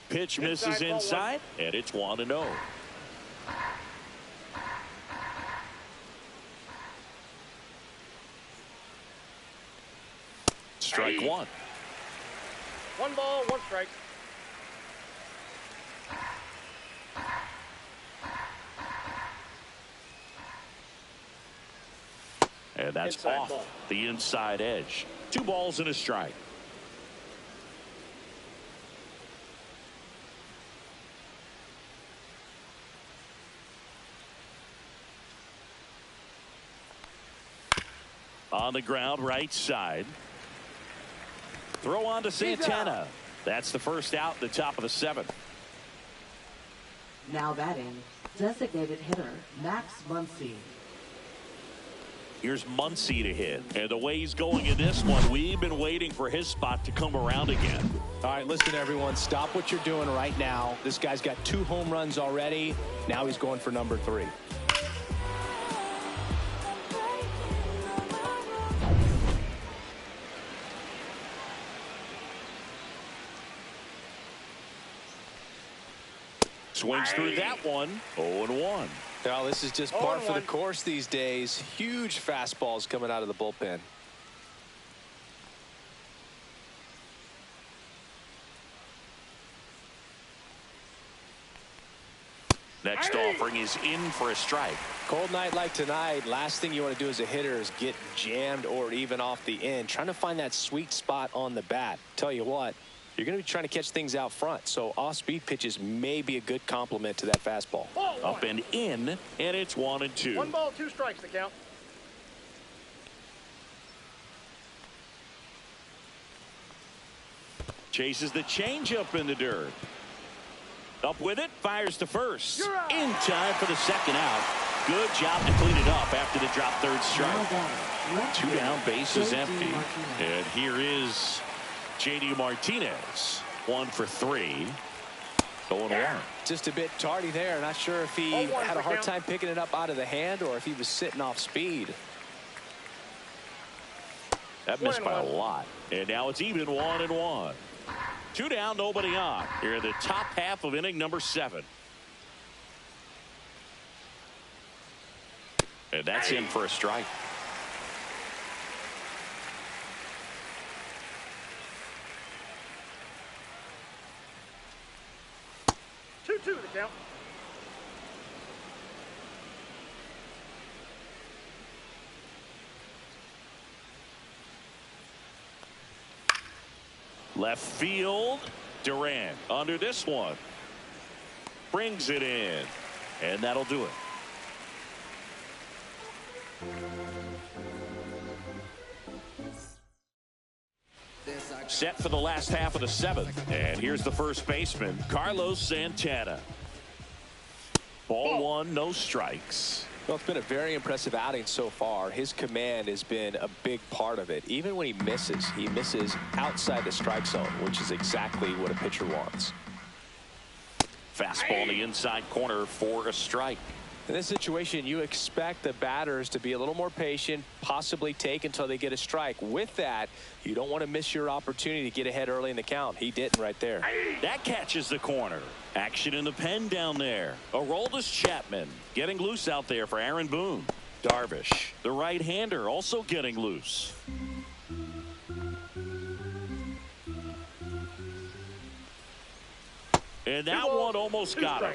S1: Pitch misses inside, and it's 1-0. strike one.
S4: 1 ball, 1 strike.
S1: And that's
S4: Inside
S1: off
S4: ball.
S1: the inside edge. 2 balls and a strike. On the ground, right side. Throw on to Santana. That's the first out, the top of the 7th.
S3: Now batting, designated hitter Max Muncy.
S1: Here's Muncy to hit. And the way he's going in this one, we've been waiting for his spot to come around again.
S5: All right, listen, everyone. Stop what you're doing right now. This guy's got 2 home runs already. Now he's going for number 3.
S1: Swings through that one. 0-1.
S5: Well, this is just par for the course these days. Huge fastballs coming out of the bullpen.
S1: Next offering is in for a strike.
S5: Cold night like tonight, last thing you want to do as a hitter is get jammed or even off the end. Trying to find that sweet spot on the bat. Tell you what, you're going to be trying to catch things out front, so off-speed pitches may be a good complement to that fastball.
S1: Up and in, and it's 1-2.
S4: 1 ball, 2 strikes to count.
S1: Chases the changeup in the dirt. Up with it, fires to first. In time for the 2nd out. Good job to clean it up after the drop 3rd strike. 2 down, bases empty. And here is J.D. Martinez. 1 for 3. 0-1.
S5: Just a bit tardy there. Not sure if he had a hard time picking it up out of the hand or if he was sitting off speed.
S1: That missed by a lot. And now it's even 1-1. 2 down, nobody on. Here in the top half of inning number 7. And that's in for a strike.
S4: Two to count.
S1: Left field. Durant under this one. Brings it in. And that'll do it. Set for the last half of the 7th. And here's the first baseman, Carlos Santana. Ball 1, no strikes.
S5: Well, it's been a very impressive outing so far. His command has been a big part of it. Even when he misses outside the strike zone, which is exactly what a pitcher wants.
S1: Fastball in the inside corner for a strike.
S5: In this situation, you expect the batters to be a little more patient, possibly take until they get a strike. With that, you don't want to miss your opportunity to get ahead early in the count. He didn't right there.
S1: That catches the corner. Action in the pen down there. Aroldis Chapman getting loose out there for Aaron Boone. Darvish, the right-hander, also getting loose. And that one almost got him.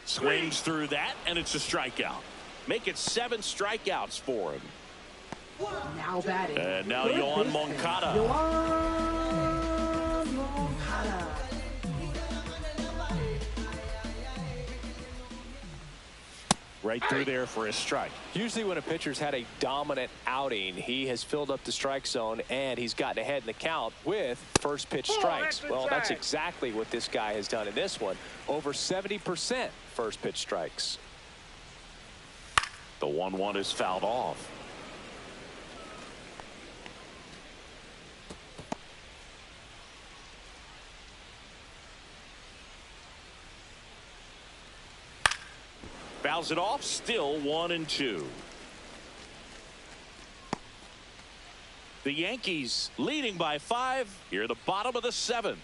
S1: Swings through that, and it's a strikeout. Make it 7 strikeouts for him.
S3: Now batting.
S1: And now Yohan Moncada.
S3: Yohan Moncada.
S1: Right through there for a strike.
S5: Usually when a pitcher's had a dominant outing, he has filled up the strike zone and he's gotten ahead in the count with first pitch strikes. Well, that's exactly what this guy has done in this one. Over 70% first pitch strikes.
S1: The 1-1 is fouled off. Fouls it off, still 1-2. The Yankees leading by 5 here at the bottom of the 7th.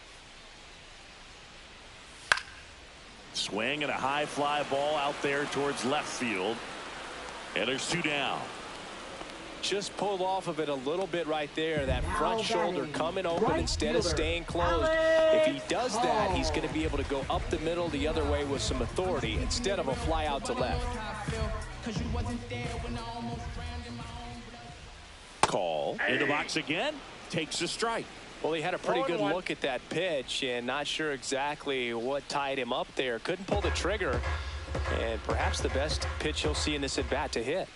S1: Swing and a high fly ball out there towards left field. And there's 2 down.
S5: Just pulled off of it a little bit right there. That front shoulder coming open instead of staying closed. If he does that, he's going to be able to go up the middle the other way with some authority instead of a fly out to left.
S1: Call in the box again. Takes a strike.
S5: Well, he had a pretty good look at that pitch and not sure exactly what tied him up there. Couldn't pull the trigger, and perhaps the best pitch he'll see in this at bat to hit.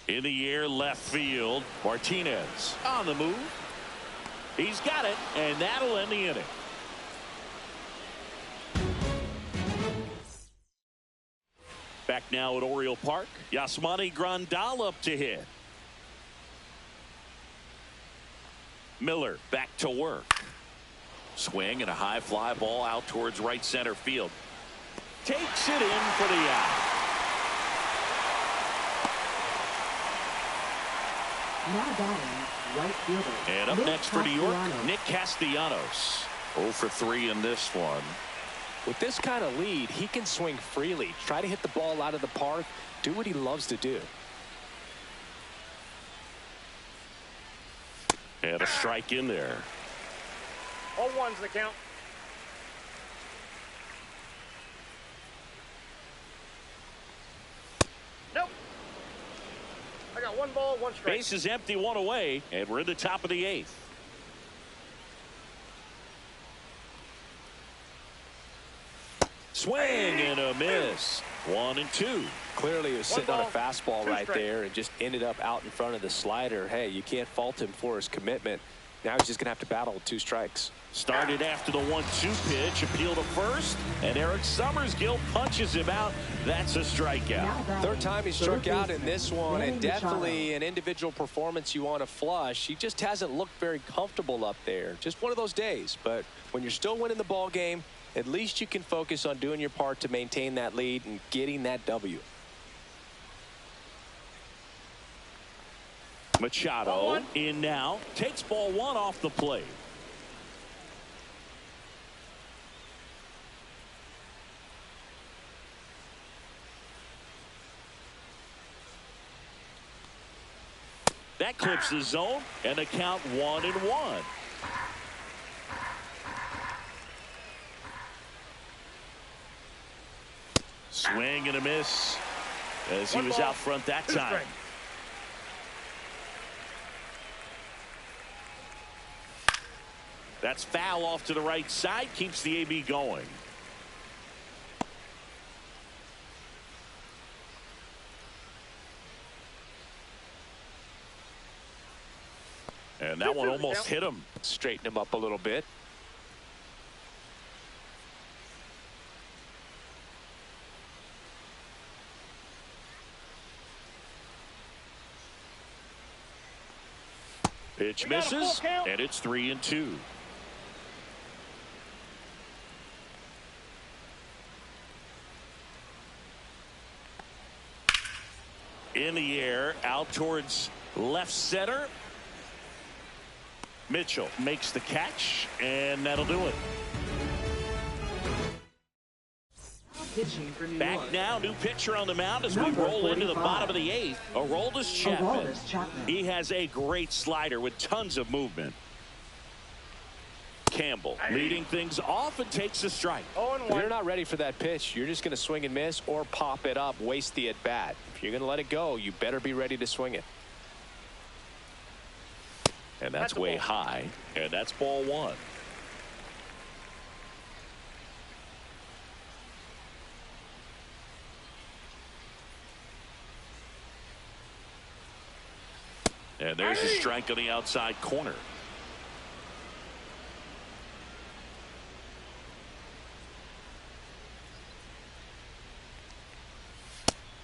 S1: In the air, left field. Martinez on the move. He's got it, and that'll end the inning. Back now at Oriole Park. Yasmani Grandal up to hit. Miller back to work. Swing and a high fly ball out towards right center field. Takes it in for the out.
S3: Now batting, right fielder.
S1: And up next for New York, Nick Castellanos. 0 for 3 in this one.
S5: With this kind of lead, he can swing freely, try to hit the ball out of the park, do what he loves to do.
S1: And a strike in there.
S4: All ones the count. Nope. I got 1 ball, 1 strike.
S1: Base is empty, 1 away, and we're in the top of the 8th. Swing and a miss. 1 and 2.
S5: Clearly he was sitting on a fastball right there and just ended up out in front of the slider. Hey, you can't fault him for his commitment. Now he's just going to have to battle with 2 strikes.
S1: Started after the 1-2 pitch, appeal to first, and Eric Summersgill punches him out. That's a strikeout.
S5: Third time he struck out in this one, and definitely an individual performance you want to flush. He just hasn't looked very comfortable up there. Just one of those days. But when you're still winning the ball game, at least you can focus on doing your part to maintain that lead and getting that W.
S1: Machado in now, takes ball 1 off the plate. That clips the zone, and the count 1-1. Swing and a miss as he was out front that time. That's foul off to the right side, keeps the AB going. And that one almost hit him.
S5: Straighten him up a little bit.
S1: Pitch misses, and it's 3-2. In the air, out towards left center. Mitchell makes the catch, and that'll do it.
S3: Pitching for New
S1: Back
S3: York.
S1: now, new pitcher on the mound as we roll into the bottom of the 8th. Aroldis Chapman. He has a great slider with tons of movement. Campbell leading things off and takes a strike.
S5: If you're not ready for that pitch, you're just going to swing and miss or pop it up, waste the at bat. If you're going to let it go, you better be ready to swing it.
S1: And that's way high, and that's ball 1. And there's a strike on the outside corner.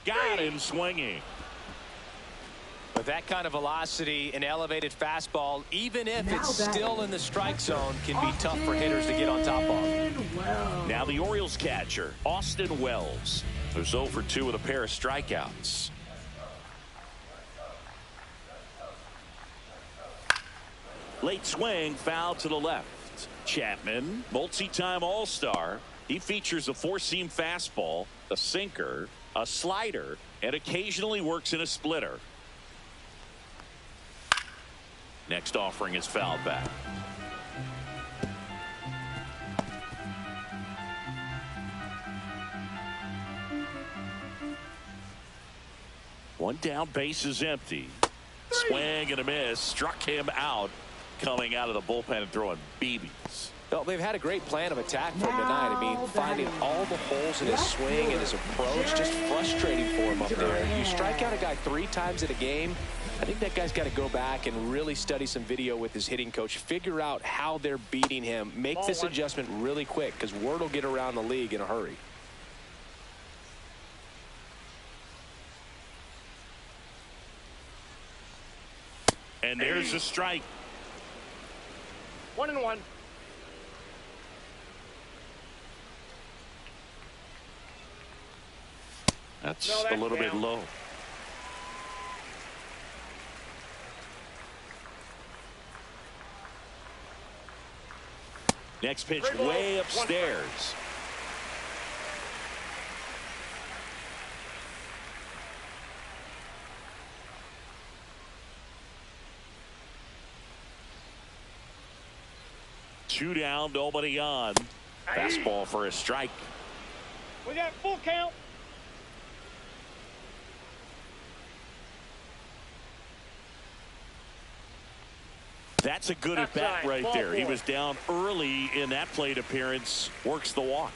S1: Got him swinging.
S5: With that kind of velocity, an elevated fastball, even if it's still in the strike zone, can be tough for hitters to get on top of.
S1: Now the Orioles catcher, Austin Wells. There's 0 for 2 with a pair of strikeouts. Late swing, foul to the left. Chapman, multi-time All-Star. He features a four-seam fastball, a sinker, a slider, and occasionally works in a splitter. Next offering is fouled back. One down, base is empty. Swing and a miss. Struck him out coming out of the bullpen and throwing BBs.
S5: Well, they've had a great plan of attack for him tonight. I mean, finding all the holes in his swing and his approach, just frustrating for him up there. You strike out a guy 3 times in a game, I think that guy's got to go back and really study some video with his hitting coach, figure out how they're beating him, make this adjustment really quick, because word will get around the league in a hurry.
S1: And there's a strike.
S4: 1-1.
S1: That's a little bit low. Next pitch way upstairs. Two down, nobody on. Fastball for a strike.
S4: We got full count.
S1: That's a good at bat right there. He was down early in that plate appearance. Works the walk.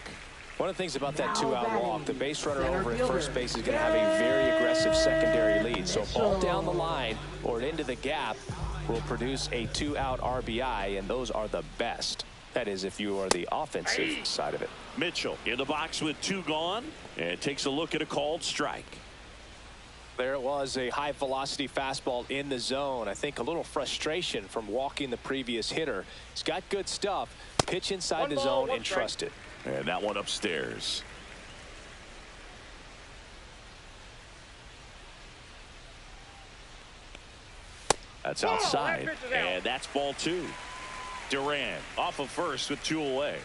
S5: One of the things about that 2-out walk, the base runner over at first base is going to have a very aggressive secondary lead. So a ball down the line or into the gap will produce a 2-out RBI, and those are the best. That is, if you are the offensive side of it.
S1: Mitchell in the box with 2 gone, and takes a look at a called strike.
S5: There it was, a high velocity fastball in the zone. I think a little frustration from walking the previous hitter. He's got good stuff. Pitch inside the zone and trust it.
S1: And that one upstairs. That's outside, and that's ball 2. Duran off of first with 2 away.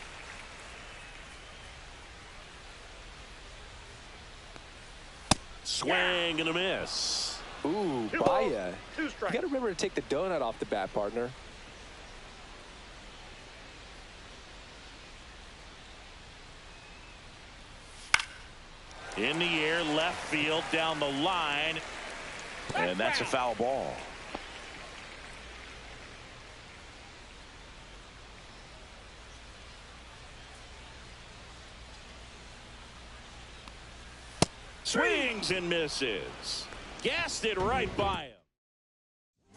S1: Swing and a miss.
S5: Ooh, Baya. You got to remember to take the donut off the bat, partner.
S1: In the air, left field, down the line, and that's a foul ball. Swings and misses. Gassed it right by him.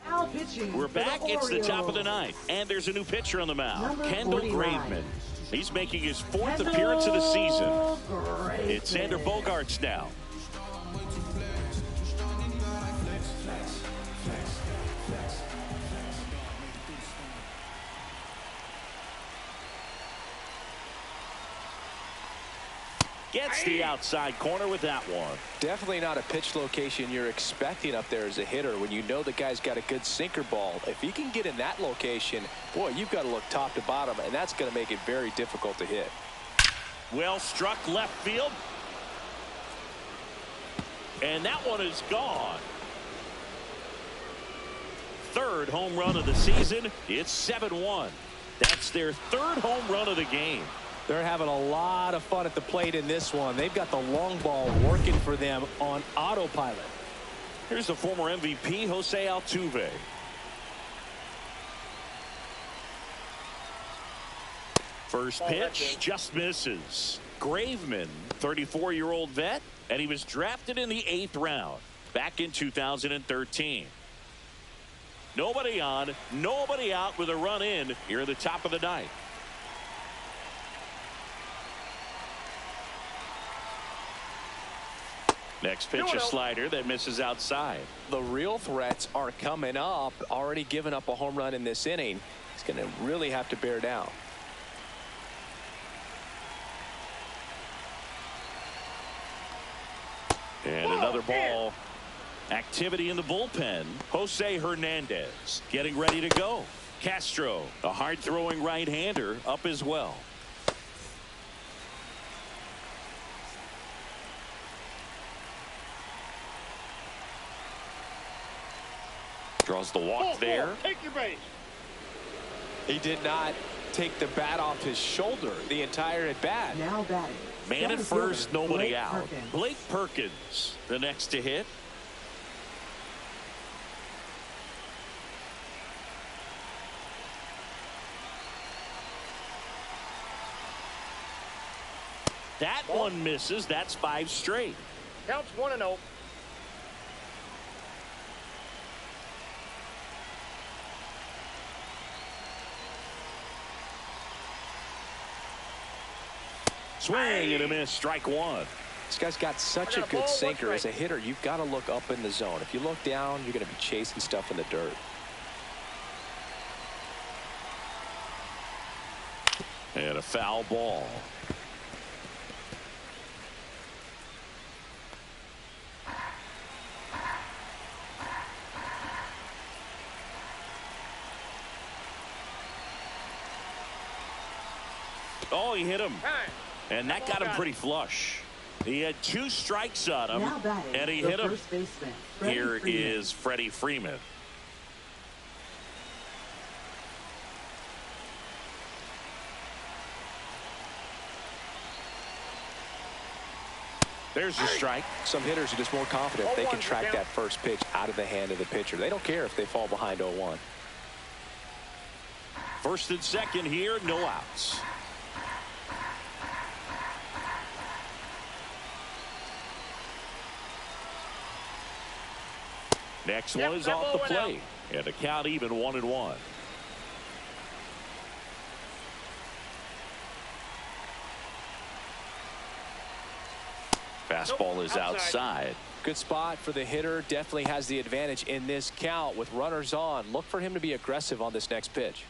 S3: Now pitching.
S1: We're back. It's the top of the 9th, and there's a new pitcher on the mound. Kendall Graveman. He's making his 4th appearance of the season. It's Xander Bogaerts now. Gets the outside corner with that one.
S5: Definitely not a pitch location you're expecting up there as a hitter when you know the guy's got a good sinker ball. If he can get in that location, boy, you've got to look top to bottom, and that's going to make it very difficult to hit.
S1: Well struck left field. And that one is gone. 3rd home run of the season. It's 7-1. That's their 3rd home run of the game.
S5: They're having a lot of fun at the plate in this one. They've got the long ball working for them on autopilot.
S1: Here's the former MVP, Jose Altuve. First pitch just misses. Graveman, 34-year-old vet, and he was drafted in the 8th round back in 2013. Nobody on, nobody out with a run in here at the top of the 9th. Next pitch, a slider that misses outside.
S5: The real threats are coming up. Already given up a home run in this inning. He's going to really have to bear down.
S1: And another ball. Activity in the bullpen. Jose Hernandez getting ready to go. Castro, a hard-throwing right-hander, up as well. Draws the walk there.
S4: Take your base.
S5: He did not take the bat off his shoulder the entire at bat.
S3: Now batting.
S1: Man at first, nobody
S3: Blake
S1: out.
S3: Perkins.
S1: Blake Perkins, the next to hit. That one misses. That's 5 straight.
S4: Counts 1-0.
S1: Swing and a miss. Strike 1.
S5: This guy's got such a good sinker. As a hitter, you've got to look up in the zone. If you look down, you're going to be chasing stuff in the dirt.
S1: And a foul ball. Oh, he hit him. And that got him pretty flush. He had 2 strikes on him,
S3: Now batting,
S1: and he
S3: the
S1: hit him.
S3: first baseman, Freddie
S1: Here
S3: Freeman.
S1: is Freddie Freeman. There's a strike.
S5: Some hitters are just more confident they can
S4: 0-1
S5: track
S4: count.
S5: that first pitch out of the hand of the pitcher. They don't care if they fall behind 0-1.
S1: First and second here, no outs. Next one is
S4: that
S1: off
S4: ball
S1: the
S4: went out.
S1: plate. And the count even 1-1. Fastball is outside.
S5: Good spot for the hitter. Definitely has the advantage in this count with runners on. Look for him to be aggressive on this next pitch.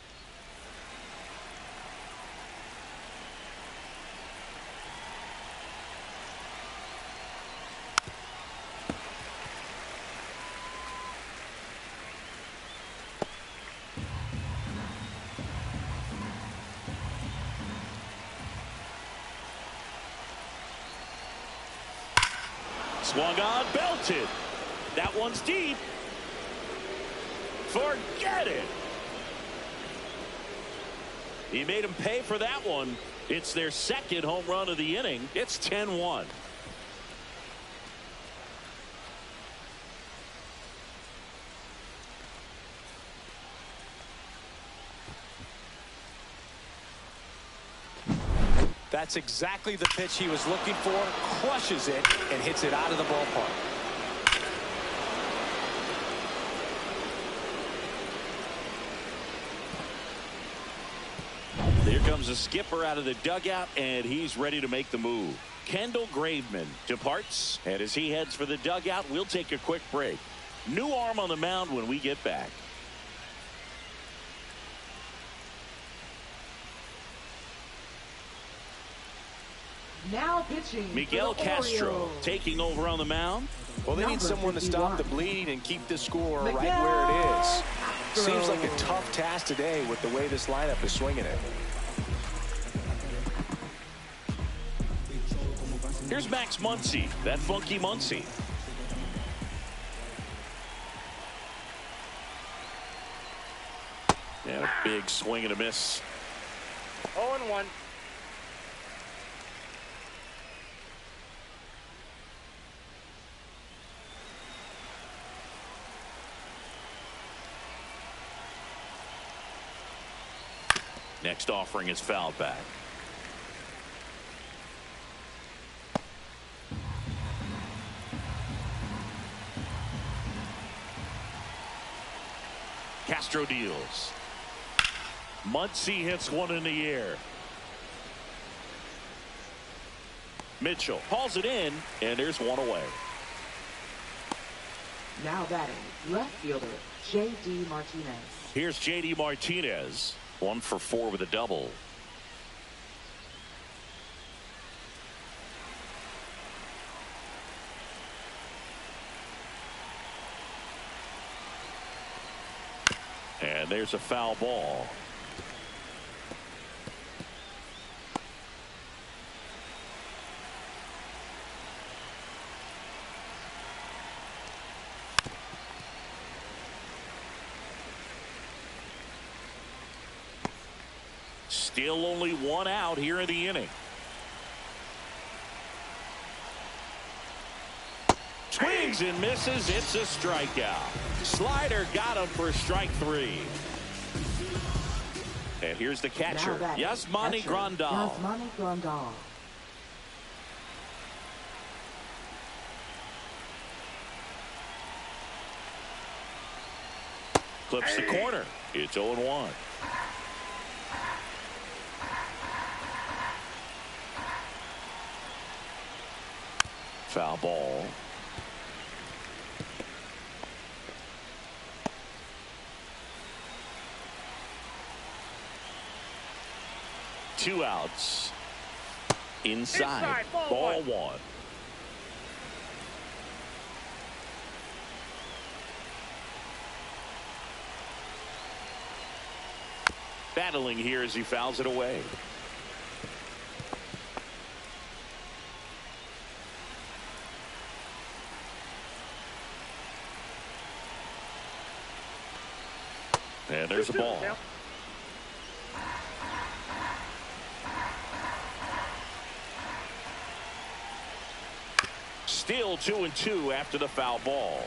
S1: Swung on, belted. That one's deep. Forget it. He made him pay for that one. It's their second home run of the inning. It's 10-1.
S5: That's exactly the pitch he was looking for. Crushes it and hits it out of the ballpark.
S1: Here comes a skipper out of the dugout, and he's ready to make the move. Kendall Graveman departs, and as he heads for the dugout, we'll take a quick break. New arm on the mound when we get back.
S3: Now pitching.
S1: Miguel
S3: for the
S1: Castro
S3: Orioles.
S1: taking over on the mound.
S5: Well, they need
S3: Number
S5: someone to stop the
S3: 51.
S5: bleeding and keep the score right
S3: Miguel
S5: where it is.
S3: Castro.
S5: Seems like a tough task today with the way this lineup is swinging it.
S1: Here's Max Muncy, that funky Muncy. And a big swing and a miss.
S4: 0-1.
S1: Next offering is fouled back. Castro deals. Muncy hits one in the air. Mitchell hauls it in, and there's one away.
S3: Now batting, left fielder J.D. Martinez.
S1: Here's J.D. Martinez, 1 for 4 with a double. And there's a foul ball. Still only one out here in the inning. Swings and misses. It's a strikeout. Slider got him for strike 3. And here's the catcher, Yasmani Grandal.
S3: Yasmani Grandal.
S1: Clips the corner. It's 0-1. Foul ball. Two outs. Inside. Ball 1. Battling here as he fouls it away. And there's a ball. Still 2-2 after the foul ball.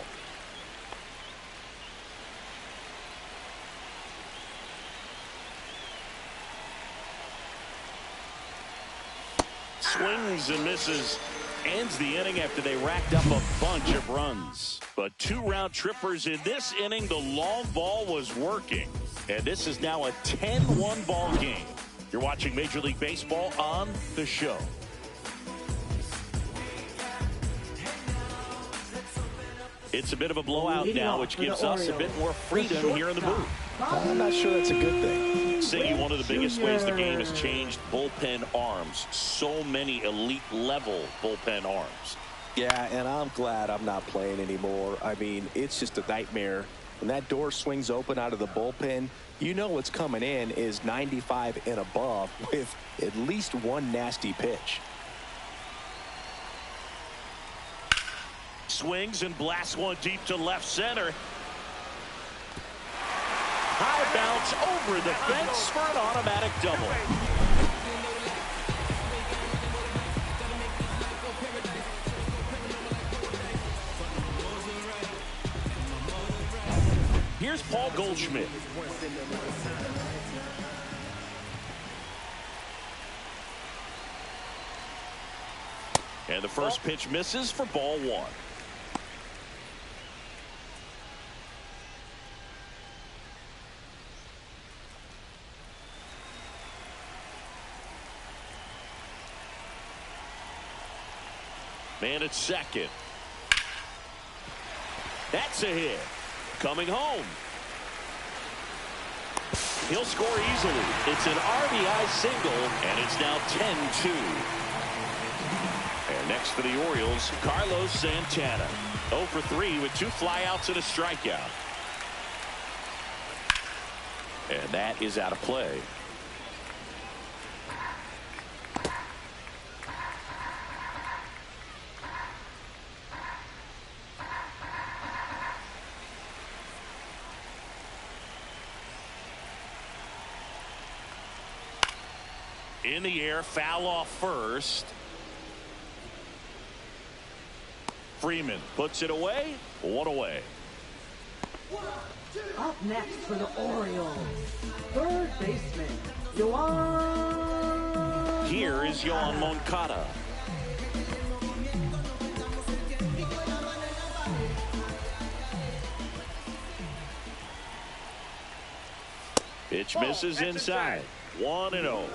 S1: Swings and misses. Ends the inning after they racked up a bunch of runs. But 2 round trippers in this inning. The long ball was working. And this is now a 10-1 ball game. You're watching Major League Baseball on The Show. It's a bit of a blowout now, which gives us a bit more freedom here in the booth.
S5: I'm not sure that's a good thing.
S1: Saying one of the biggest ways the game has changed, bullpen arms. So many elite level bullpen arms.
S5: Yeah, and I'm glad I'm not playing anymore. I mean, it's just a nightmare. When that door swings open out of the bullpen, you know what's coming in is 95 and above with at least one nasty pitch.
S1: Swings and blasts one deep to left center. High bounce over the fence for an automatic double. Here's Paul Goldschmidt. And the first pitch misses for ball 1. Man at second. That's a hit. Coming home. He'll score easily. It's an RBI single, and it's now 10-2. And next for the Orioles, Carlos Santana. 0 for 3 with 2 flyouts and a strikeout. And that is out of play. In the air, foul off first. Freeman puts it away. 1 away.
S3: Up next for the Orioles, third baseman, Yoan.
S1: Here is Yoan Moncada. Pitch misses inside. 1-0.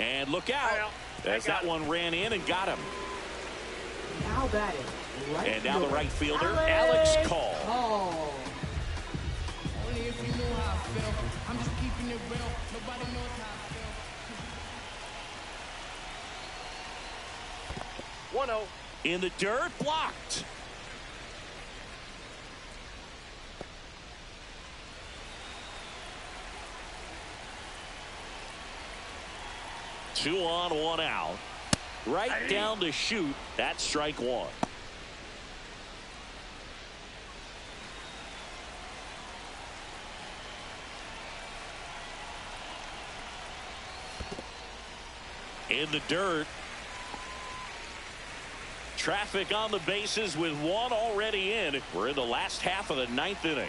S1: And look out, as that one ran in and got him.
S3: Now batting. Right
S1: and now the right fielder,
S3: Alex
S1: Call.
S6: Only if you know how I feel. I'm just keeping it real. Nobody knows how I feel.
S4: 1-0.
S1: In the dirt, blocked. Two on, one out. Right down to shoot. That's strike one. In the dirt. Traffic on the bases with one already in. We're in the last half of the ninth inning.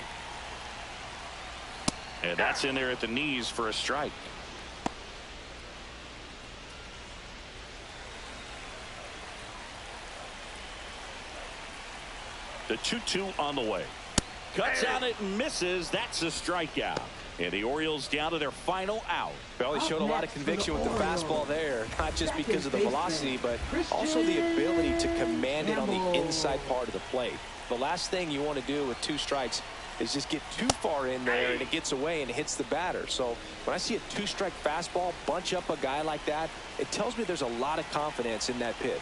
S1: And that's in there at the knees for a strike. The 2-2 on the way. Cuts on it and misses. That's a strikeout. And the Orioles down to their final out.
S5: Well, he showed a lot of conviction with the fastball there, not just because of the velocity, but also the ability to command it on the inside part of the plate. The last thing you want to do with two strikes is just get too far in there and it gets away and it hits the batter. So when I see a two-strike fastball bunch up a guy like that, it tells me there's a lot of confidence in that pitch.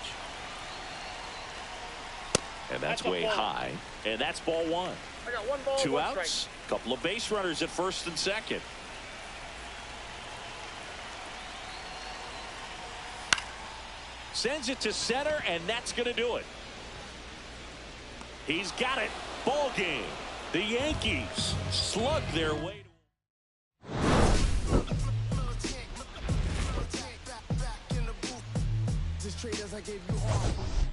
S1: And that's way high. And that's ball one.
S4: I got one ball,
S1: two outs. Couple of base runners at first and second. Sends it to center, and that's going to do it. He's got it. Ball game. The Yankees slug their way.
S6: Just trade as I gave you all.